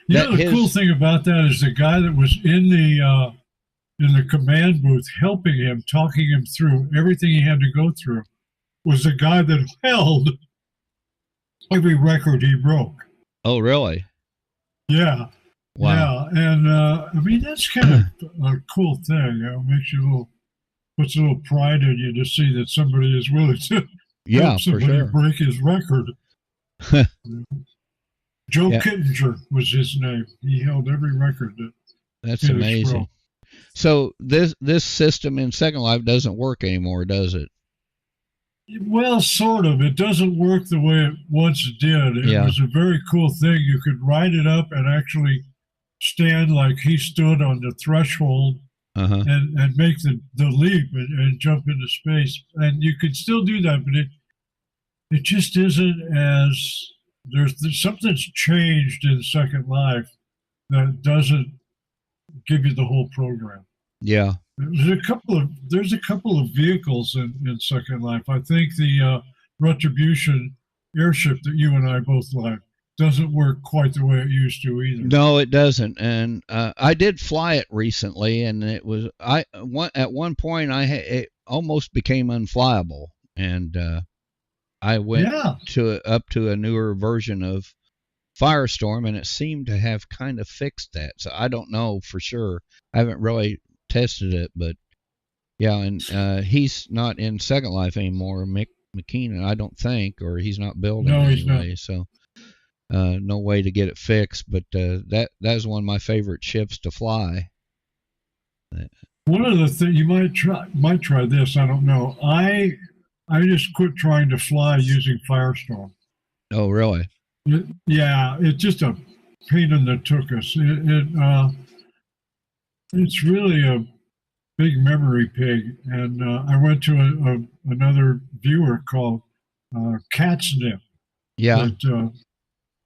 You know, the cool thing about that is the guy that was in the command booth helping him, talking him through everything he had to go through, was the guy that held every record he broke. Oh, really? Yeah. Wow. Yeah, and I mean that's kind of a cool thing. You know, makes you puts a little pride in you to see that somebody is willing to help somebody break his record. Joe Kittinger was his name. He held every record. That's amazing. So this system in Second Life doesn't work anymore, does it? Well, sort of. It doesn't work the way it once did. It was a very cool thing. You could write it up and actually stand like he stood on the threshold and make the leap and jump into space. And you could still do that, but it just isn't as... There's something's changed in Second Life that doesn't give you the whole program. Yeah. There's a couple of vehicles in Second Life. I think the Retribution airship that you and I both like doesn't work quite the way it used to either. No, it doesn't. And I did fly it recently, and it was at one point it almost became unflyable, and I went up to a newer version of Firestorm, and it seemed to have kind of fixed that. So I don't know for sure. I haven't really tested it, but yeah, and he's not in Second Life anymore, Mick McKeenan, I don't think, or he's not building anyway. Not. So no way to get it fixed, but that's one of my favorite ships to fly. One of the things you might try this. I don't know. I just quit trying to fly using Firestorm. Oh, really? Yeah, it's just a pain in the tuchus. It's really a big memory pig. And I went to another viewer called Catsnip. Yeah. That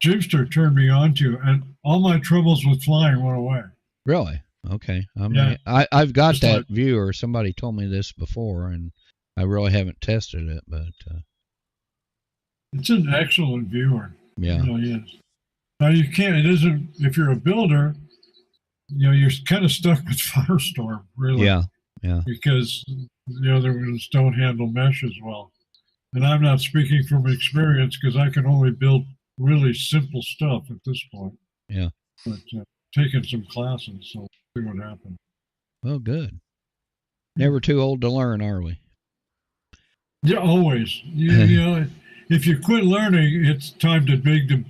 Jimster turned me on to, and all my troubles with flying went away. Really? Okay. I mean, Yeah. I've got Just that like- viewer. Somebody told me this before, and I really haven't tested it, but It's an excellent viewer. yeah. It really is. Now you can't. It isn't. If you're a builder, you're kind of stuck with Firestorm, really. Yeah. Because the other ones don't handle mesh as well. And I'm not speaking from experience because I can only build really simple stuff at this point. Yeah. But taking some classes, so we'll see what happens. Well, good. Never too old to learn, are we? Yeah, always. You know, if you quit learning, it's time to dig the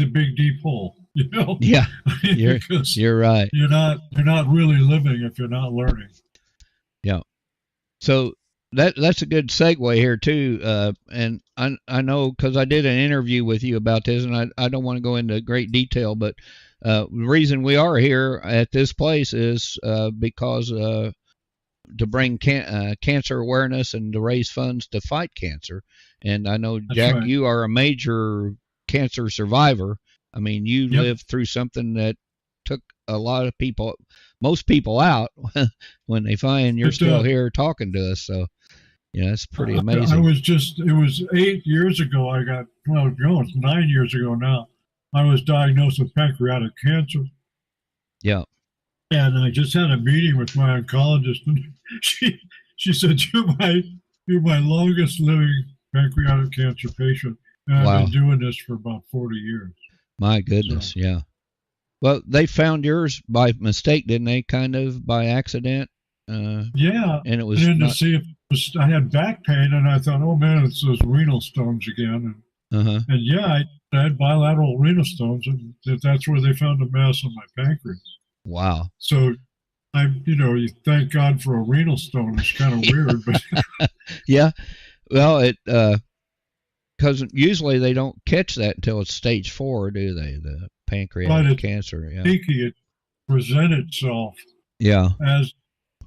big deep hole. You know. Yeah. Because You're right. you're not really living if you're not learning. Yeah. So that's a good segue here too. And I know because I did an interview with you about this, and I don't want to go into great detail, but the reason we are here at this place is because to bring cancer awareness and to raise funds to fight cancer. And I know, Jack, right. you are a major cancer survivor. I mean, you Yep. lived through something that took a lot of people, most people out when they find you're It still does. here talking to us. So, yeah, it's pretty I amazing. it was 8 years ago. It's 9 years ago now. I was diagnosed with pancreatic cancer. Yeah. And I just had a meeting with my oncologist, and she said, "You're my longest living pancreatic cancer patient, and I've Wow. been doing this for about 40 years." My goodness. Yeah. Well, they found yours by mistake, didn't they? Kind of by accident. Yeah, And it was and then to not, see if I had back pain, and I thought, "Oh man, it's those renal stones again." uh-huh. And yeah, I had bilateral renal stones, and that's where they found a mass on my pancreas. Wow. So, you thank God for a renal stone. It's kind of weird, but Yeah. Well, because usually they don't catch that until it's stage 4, do they? The pancreatic Right, cancer. Yeah. thinking it present itself Yeah. as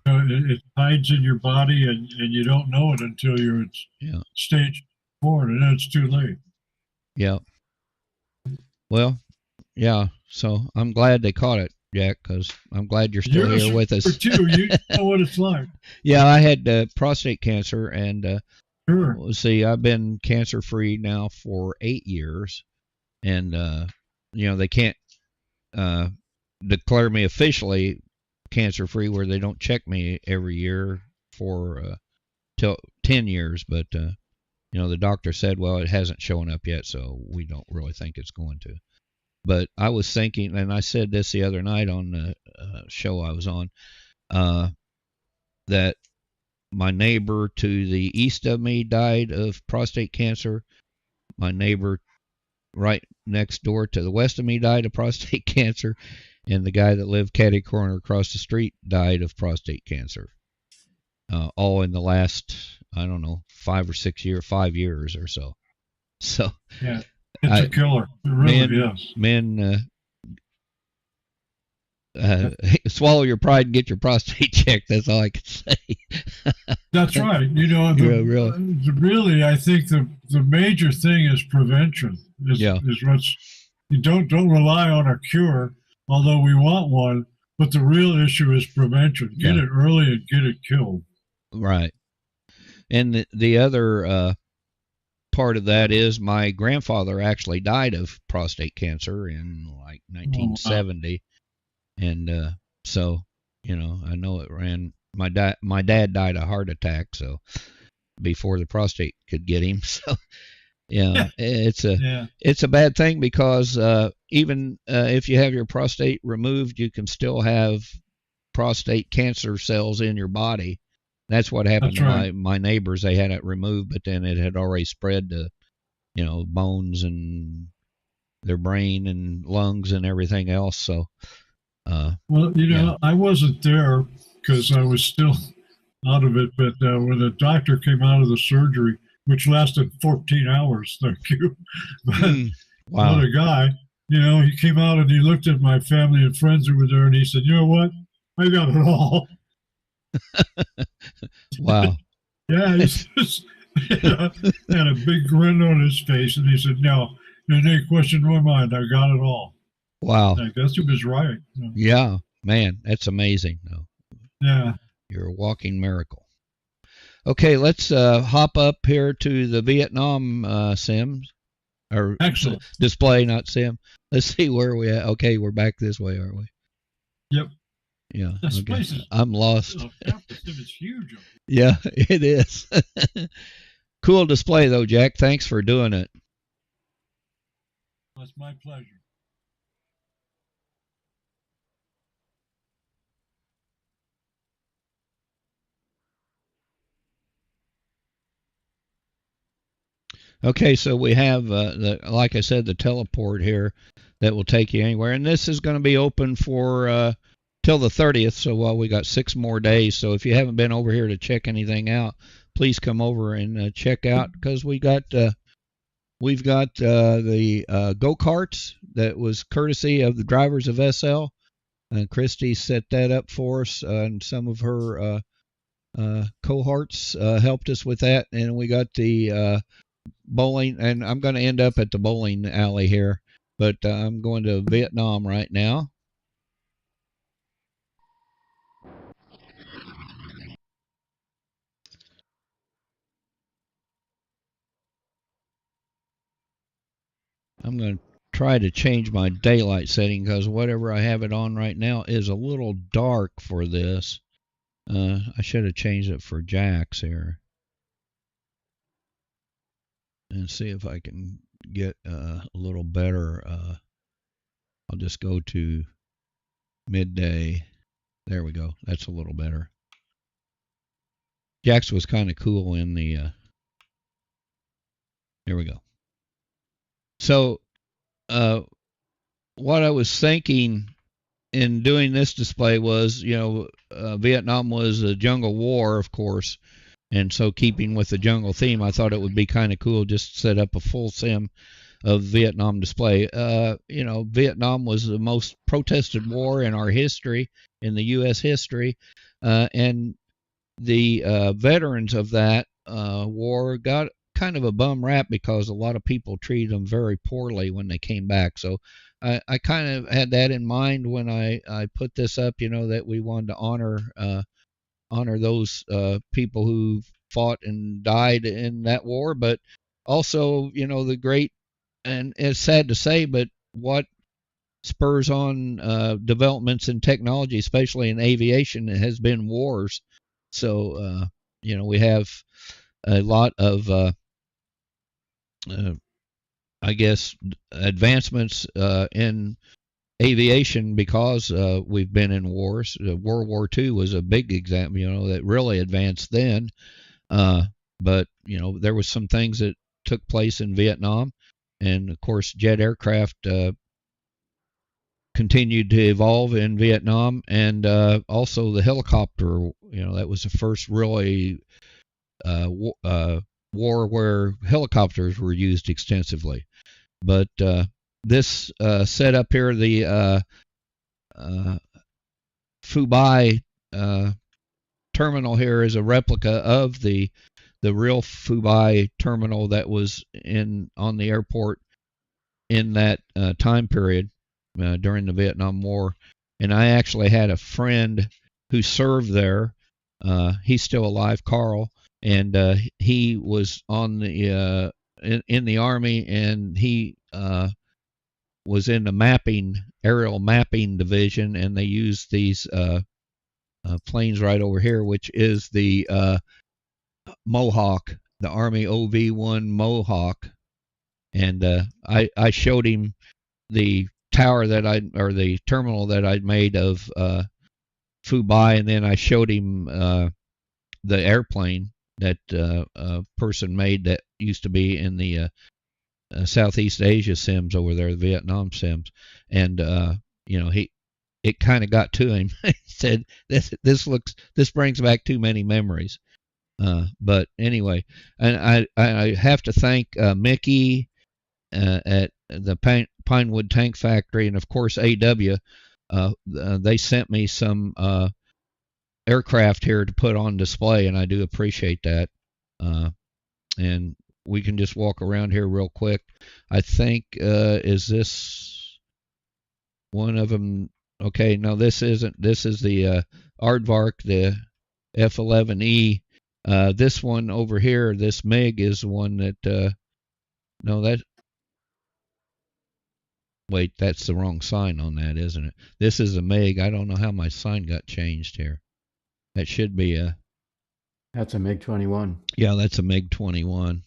it hides in your body, and you don't know it until you're at Yeah. stage 4, and then it's too late. Yeah. Well, yeah. So I'm glad they caught it, Jack, because I'm glad you're still You're here with for us. 2. You know what it's like. Yeah, I had prostate cancer, and Sure. let's see, I've been cancer free now for 8 years, and they can't declare me officially cancer free where they don't check me every year for till 10 years, but the doctor said, well, it hasn't shown up yet, so we don't really think it's going to. But I was thinking, and I said this the other night on the show I was on, that my neighbor to the east of me died of prostate cancer. My neighbor right next door to the west of me died of prostate cancer. And the guy that lived catty corner across the street died of prostate cancer. All in the last, I don't know, 5 years or so. So Yeah, it's a killer. It really is. Men, swallow your pride and get your prostate checked. That's all I can say. That's right. Really, I think the major thing is prevention. Is what's you don't rely on a cure, although we want one. But the real issue is prevention. Get it early and get it killed. Right. And the other part of that is my grandfather actually died of prostate cancer in like 1970. And so, I know it ran. My dad died of a heart attack, so before the prostate could get him. So, it's a bad thing because even if you have your prostate removed, you can still have prostate cancer cells in your body. That's what happened to my neighbors. They had it removed, but then it had already spread to, bones and their brain and lungs and everything else. So, I wasn't there because I was still out of it. But when the doctor came out of the surgery, which lasted 14 hours, thank you. But wow. What a guy. He came out and he looked at my family and friends who were there, and he said, "You know what? I got it all." Wow. Yeah, he just had a big grin on his face, and he said, "Now, in any question in my mind. I got it all. Wow. I guess he was right. Yeah, man, that's amazing. Yeah. You're a walking miracle. Okay, let's hop up here to the Vietnam sims, or Excellent. display, not sim. Let's see where we at. Okay, we're back this way, aren't we? Yep. Yeah. This Okay. place is. I'm lost. It's huge. Yeah, it is. Cool display though, Jack. Thanks for doing it. That's my pleasure. Okay, so we have, like I said, the teleport here that will take you anywhere. And this is going to be open for till the 30th, so we got 6 more days. So if you haven't been over here to check anything out, please come over and check out, because we've got the go-karts that was courtesy of the drivers of SL. Christy set that up for us, and some of her cohorts helped us with that. And we got the bowling, and I'm going to end up at the bowling alley here, but I'm going to Vietnam right now. I'm going to try to change my daylight setting, because whatever I have it on right now is a little dark for this. I should have changed it for Jack's here. And see if I can get a little better. I'll just go to midday. There we go. That's a little better. Jack's was kind of cool in the... there we go. So, what I was thinking in doing this display was, Vietnam was a jungle war, of course. And so, keeping with the jungle theme, I thought it would be kind of cool just to set up a full sim of Vietnam display. Vietnam was the most protested war in our history, in the U.S. history, and the veterans of that war got kind of a bum rap because a lot of people treated them very poorly when they came back. So I kind of had that in mind when I put this up, that we wanted to honor those people who fought and died in that war, but also, the great, and it's sad to say, but what spurs on developments in technology, especially in aviation, has been wars. So, we have a lot of, I guess, advancements in aviation because we've been in wars. World War II was a big example, that really advanced then. But, there was some things that took place in Vietnam. And, of course, jet aircraft continued to evolve in Vietnam. And also the helicopter, that was the first really war where helicopters were used extensively. But this setup here, the Phu terminal here, is a replica of the real Phu terminal that was on the airport in that time period during the Vietnam War. And I actually had a friend who served there. He's still alive, Carl, and he was on the in the Army, and he was in the aerial mapping division, and they used these planes right over here, which is the Mohawk, the Army OV-1 Mohawk. And I showed him the tower or the terminal that I'd made of Phu Bai, and then I showed him the airplane that a person made that used to be in the Southeast Asia sims over there, the Vietnam sims. And it kind of got to him. He said, this brings back too many memories. But anyway, and I have to thank Mickey at the Pinewood Tank Factory, and of course AW. They sent me some aircraft here to put on display, and I do appreciate that. And we can just walk around here real quick. I think, is this one of them? Okay, no, this isn't. This is the Aardvark, the F-11E. This one over here, this MiG, is one that, no, that, wait, that's the wrong sign on that, isn't it? This is a MiG. I don't know how my sign got changed here. That should be a... That's a MiG-21. Yeah, that's a MiG-21.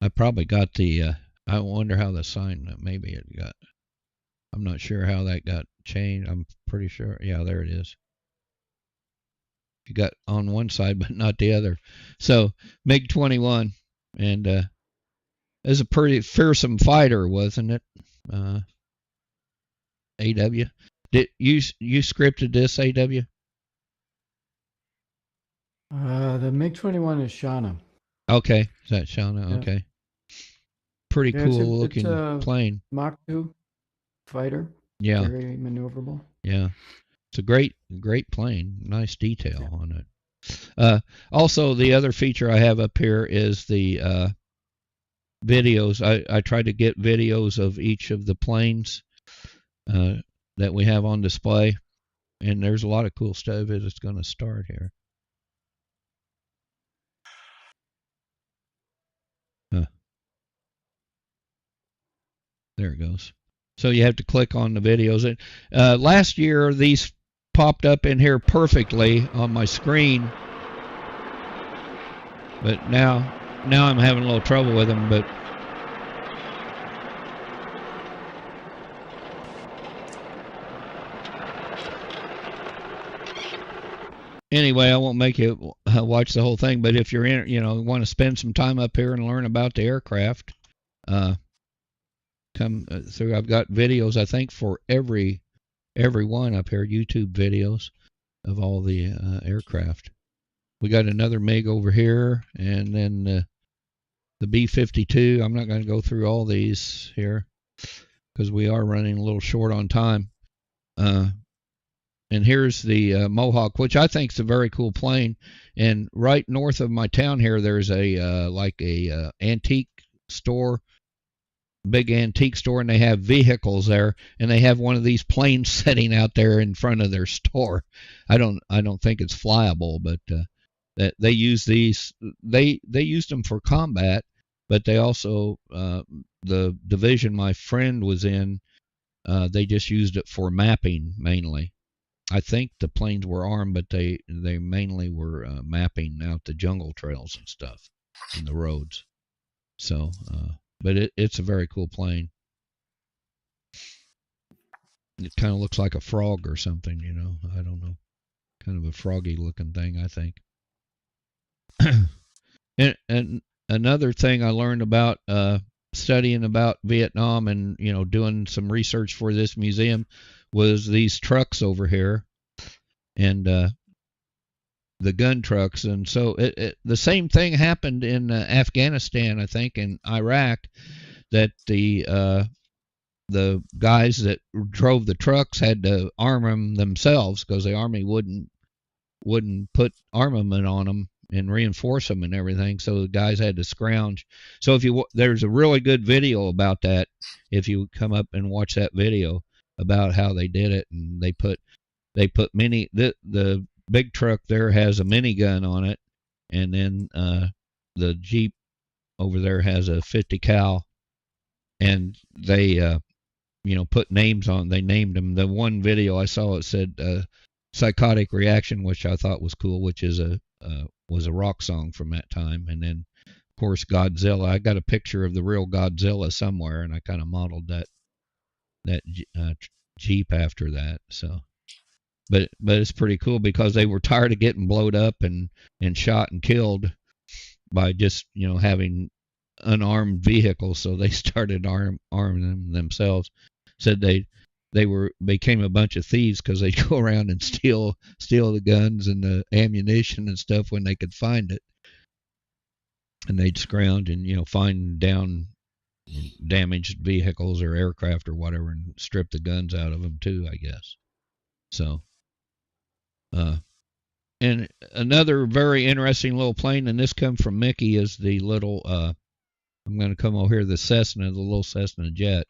I probably got the... I wonder how the sign... Maybe it got... I'm not sure how that got changed. I'm pretty sure... Yeah, there it is. You got on one side, but not the other. So, MiG-21. And it was a pretty fearsome fighter, wasn't it? AW. Did you scripted this, AW? The MiG-21 is Shauna. Okay, is that Shauna? Yeah. Okay. Pretty Yeah, cool it's looking a plane. Mach 2 fighter. Yeah. Very maneuverable. Yeah. It's a great plane. Nice detail on it. Also, the other feature I have up here is the videos. I tried to get videos of each of the planes that we have on display, and there's a lot of cool stuff. It's going to start here. There it goes. So you have to click on the videos. Last year, these popped up in here perfectly on my screen, but now I'm having a little trouble with them. But anyway, I won't make you watch the whole thing. But if you're want to spend some time up here and learn about the aircraft, come through. I've got videos, I think, for every one up here, YouTube videos of all the aircraft. We got another MiG over here, and then the B-52. I'm not going to go through all these here because we are running a little short on time. And here's the Mohawk, which I think is a very cool plane. And right north of my town here, there's a antique store, big antique store, and they have vehicles there, and they have one of these planes sitting out there in front of their store. I don't think it's flyable, but that they use these. They used them for combat, but they also the division my friend was in, they just used it for mapping mainly. I think the planes were armed, but they mainly were mapping out the jungle trails and stuff in the roads. So, but it's a very cool plane. It kind of looks like a frog or something, I don't know. Kind of a froggy looking thing, I think. and another thing I learned about studying about Vietnam and, doing some research for this museum was these trucks over here, and the gun trucks. And so the same thing happened in Afghanistan, I think, and Iraq, that the guys that drove the trucks had to arm them themselves because the army wouldn't put armament on them and reinforce them and everything. So the guys had to scrounge. So there's a really good video about that. If you come up and watch that video about how they did it, and they put the big truck there has a minigun on it, and then the Jeep over there has a 50 cal, and they put names on. They named them. The one video I saw, it said "Psychotic Reaction," which I thought was cool, which is was a rock song from that time. And then of course Godzilla. I got a picture of the real Godzilla somewhere, and I kind of modeled that Jeep after that. So, but it's pretty cool because they were tired of getting blowed up and shot and killed by just having unarmed vehicles, so they started arming them themselves. Said they became a bunch of thieves because they'd go around and steal the guns and the ammunition and stuff when they could find it, and they'd scrounge and find down damaged vehicles or aircraft or whatever and strip the guns out of them too, I guess. So And another very interesting little plane, and this comes from Mickey, is the little, I'm going to come over here, the little Cessna jet,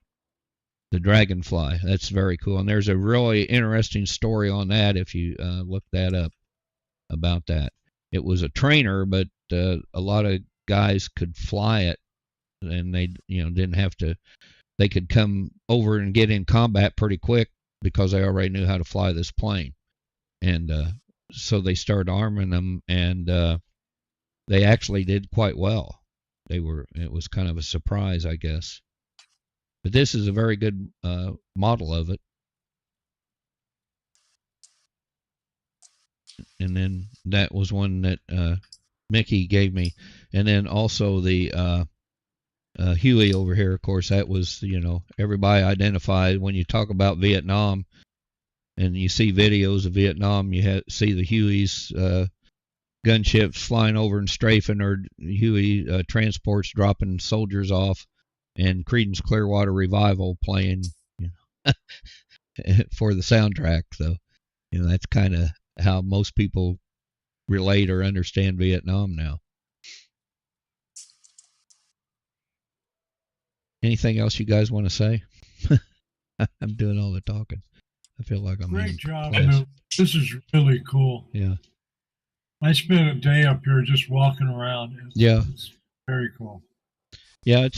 the Dragonfly. That's very cool. And there's a really interesting story on that if you look that up about that. It was a trainer, but a lot of guys could fly it, and they didn't have to. They could come over and get in combat pretty quick because they already knew how to fly this plane. And so they started arming them, and they actually did quite well. It was kind of a surprise, I guess. But this is a very good model of it. And then that was one that Mickey gave me. And then also the Huey over here, of course, that was, everybody identified when you talk about Vietnam and you see videos of Vietnam, you see the Hueys, gunships flying over and strafing, or Huey transports dropping soldiers off, and Creedence Clearwater Revival playing for the soundtrack. So, that's kind of how most people relate or understand Vietnam now. Anything else you guys want to say? I'm doing all the talking. I feel like I'm Great in job, class. Lou. This is really cool. Yeah. I spent a day up here just walking around. It's very cool. Yeah,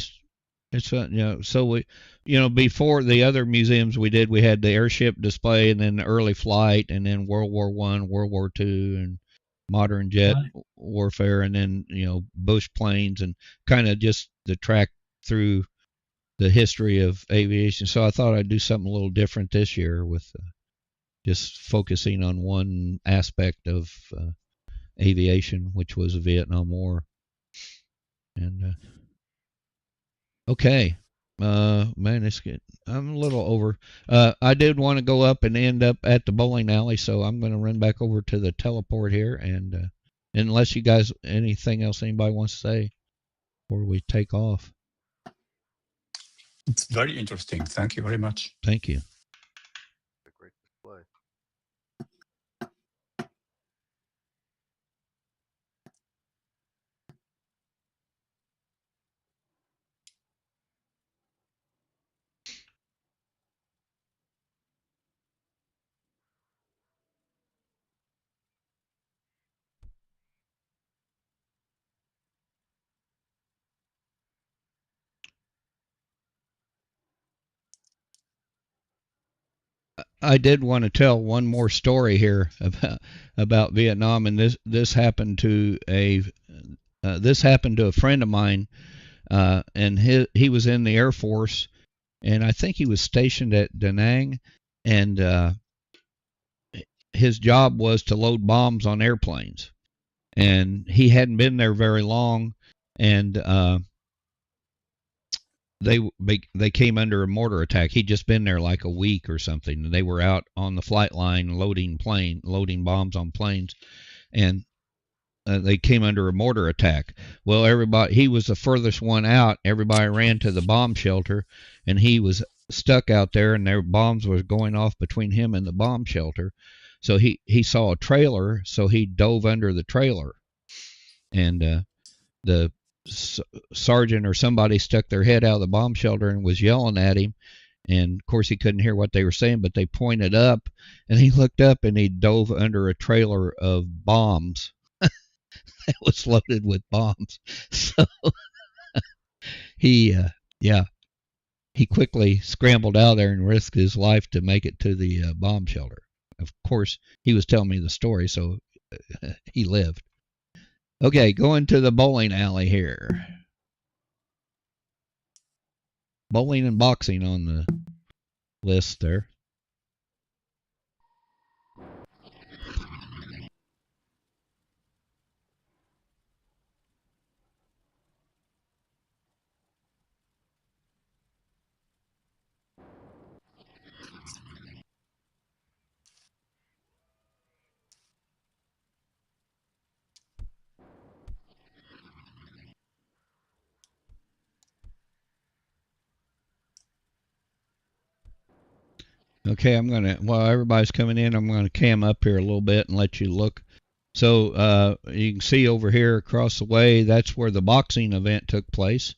it's fun. So we, before the other museums we did, we had the airship display, and then the early flight, and then World War I, World War II, and modern jet warfare, and then Bush planes, and kind of just the track through the history of aviation. So I thought I'd do something a little different this year with just focusing on one aspect of aviation, which was the Vietnam War. And okay, man, it's good. I'm a little over. I did want to go up and end up at the bowling alley, so I'm going to run back over to the teleport here. And unless you guys, anything else anybody wants to say before we take off. It's very interesting. Thank you very much. Thank you. A great display. I did want to tell one more story here about Vietnam, and this happened to a friend of mine, and he was in the Air Force, and I think he was stationed at Da Nang, and his job was to load bombs on airplanes, and he hadn't been there very long, and they came under a mortar attack. He'd just been there like a week or something, and they were out on the flight line loading bombs on planes, and they came under a mortar attack. Well, he was the furthest one out. Everybody ran to the bomb shelter, and he was stuck out there, and their bombs was going off between him and the bomb shelter. So he saw a trailer, so he dove under the trailer, and the sergeant or somebody stuck their head out of the bomb shelter and was yelling at him, and of course he couldn't hear what they were saying, but they pointed up, and he looked up and he dove under a trailer of bombs that was loaded with bombs. So he quickly scrambled out there and risked his life to make it to the bomb shelter. Of course he was telling me the story, so he lived. Okay, going to the bowling alley here. Bowling and boxing on the list there. Okay, while everybody's coming in, I'm going to cam up here a little bit and let you look So you can see over here across the way, that's where the boxing event took place.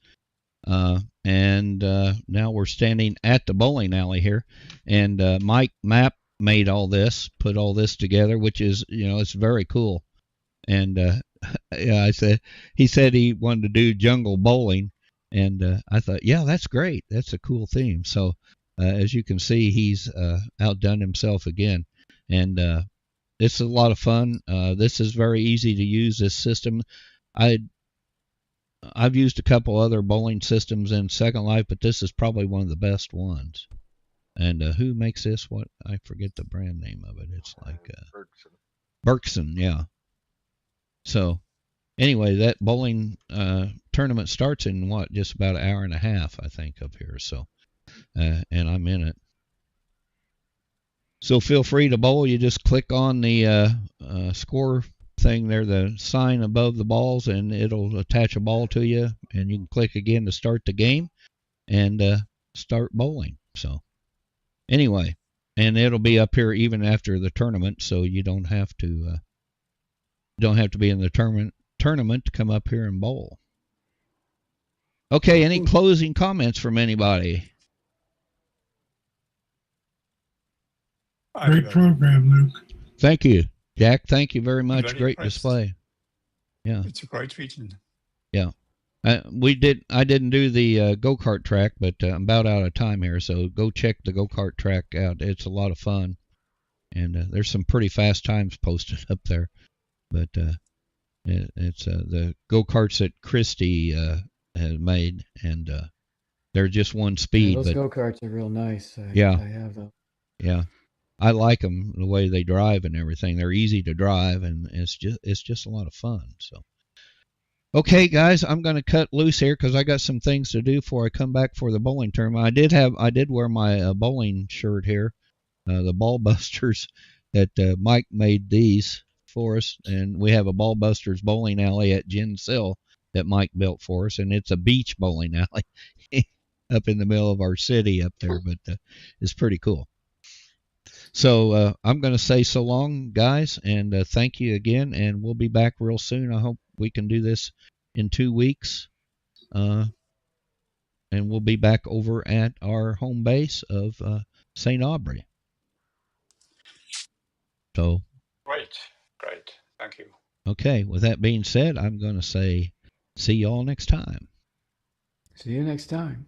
And now we're standing at the bowling alley here. And Mike Mapp made all this, put all this together, which is, it's very cool. And yeah, he said he wanted to do jungle bowling. And I thought, yeah, that's great. That's a cool theme. So as you can see, he's outdone himself again. And it's a lot of fun. This is very easy to use, this system. I've used a couple other bowling systems in Second Life, but this is probably one of the best ones. And who makes this? What? I forget the brand name of it. It's like Berkson, yeah. So anyway, that bowling tournament starts in just about an hour and a half, I think, up here. So, and I'm in it. So feel free to bowl. You just click on the score thing there, the sign above the balls, and it'll attach a ball to you, and you can click again to start the game and start bowling. So anyway, and it'll be up here even after the tournament, so you don't have to be in the tournament to come up here and bowl. Okay, any closing comments from anybody? Great program, Luke. Thank you, Jack. Thank you very much. Great display. Yeah, it's a great region. Yeah, I didn't do the go-kart track, but I'm about out of time here, so go check the go-kart track out. It's a lot of fun, and there's some pretty fast times posted up there. But it's the go-karts that Christie has made, and they're just one speed. Yeah, those go-karts are real nice. I have them. Yeah. I like them the way they drive and everything. They're easy to drive, and it's just a lot of fun. So, okay, guys, I'm going to cut loose here because I got some things to do before I come back for the bowling tournament. I did wear my bowling shirt here, the Ball Busters that Mike made these for us, and we have a Ball Busters bowling alley at Gin Sill that Mike built for us, and it's a beach bowling alley up in the middle of our city up there, but it's pretty cool. So I'm going to say so long, guys, and thank you again, and we'll be back real soon. I hope we can do this in 2 weeks, and we'll be back over at our home base of St. Aubrey. So Great. Thank you. Okay, with that being said, I'm going to say see you all next time. See you next time.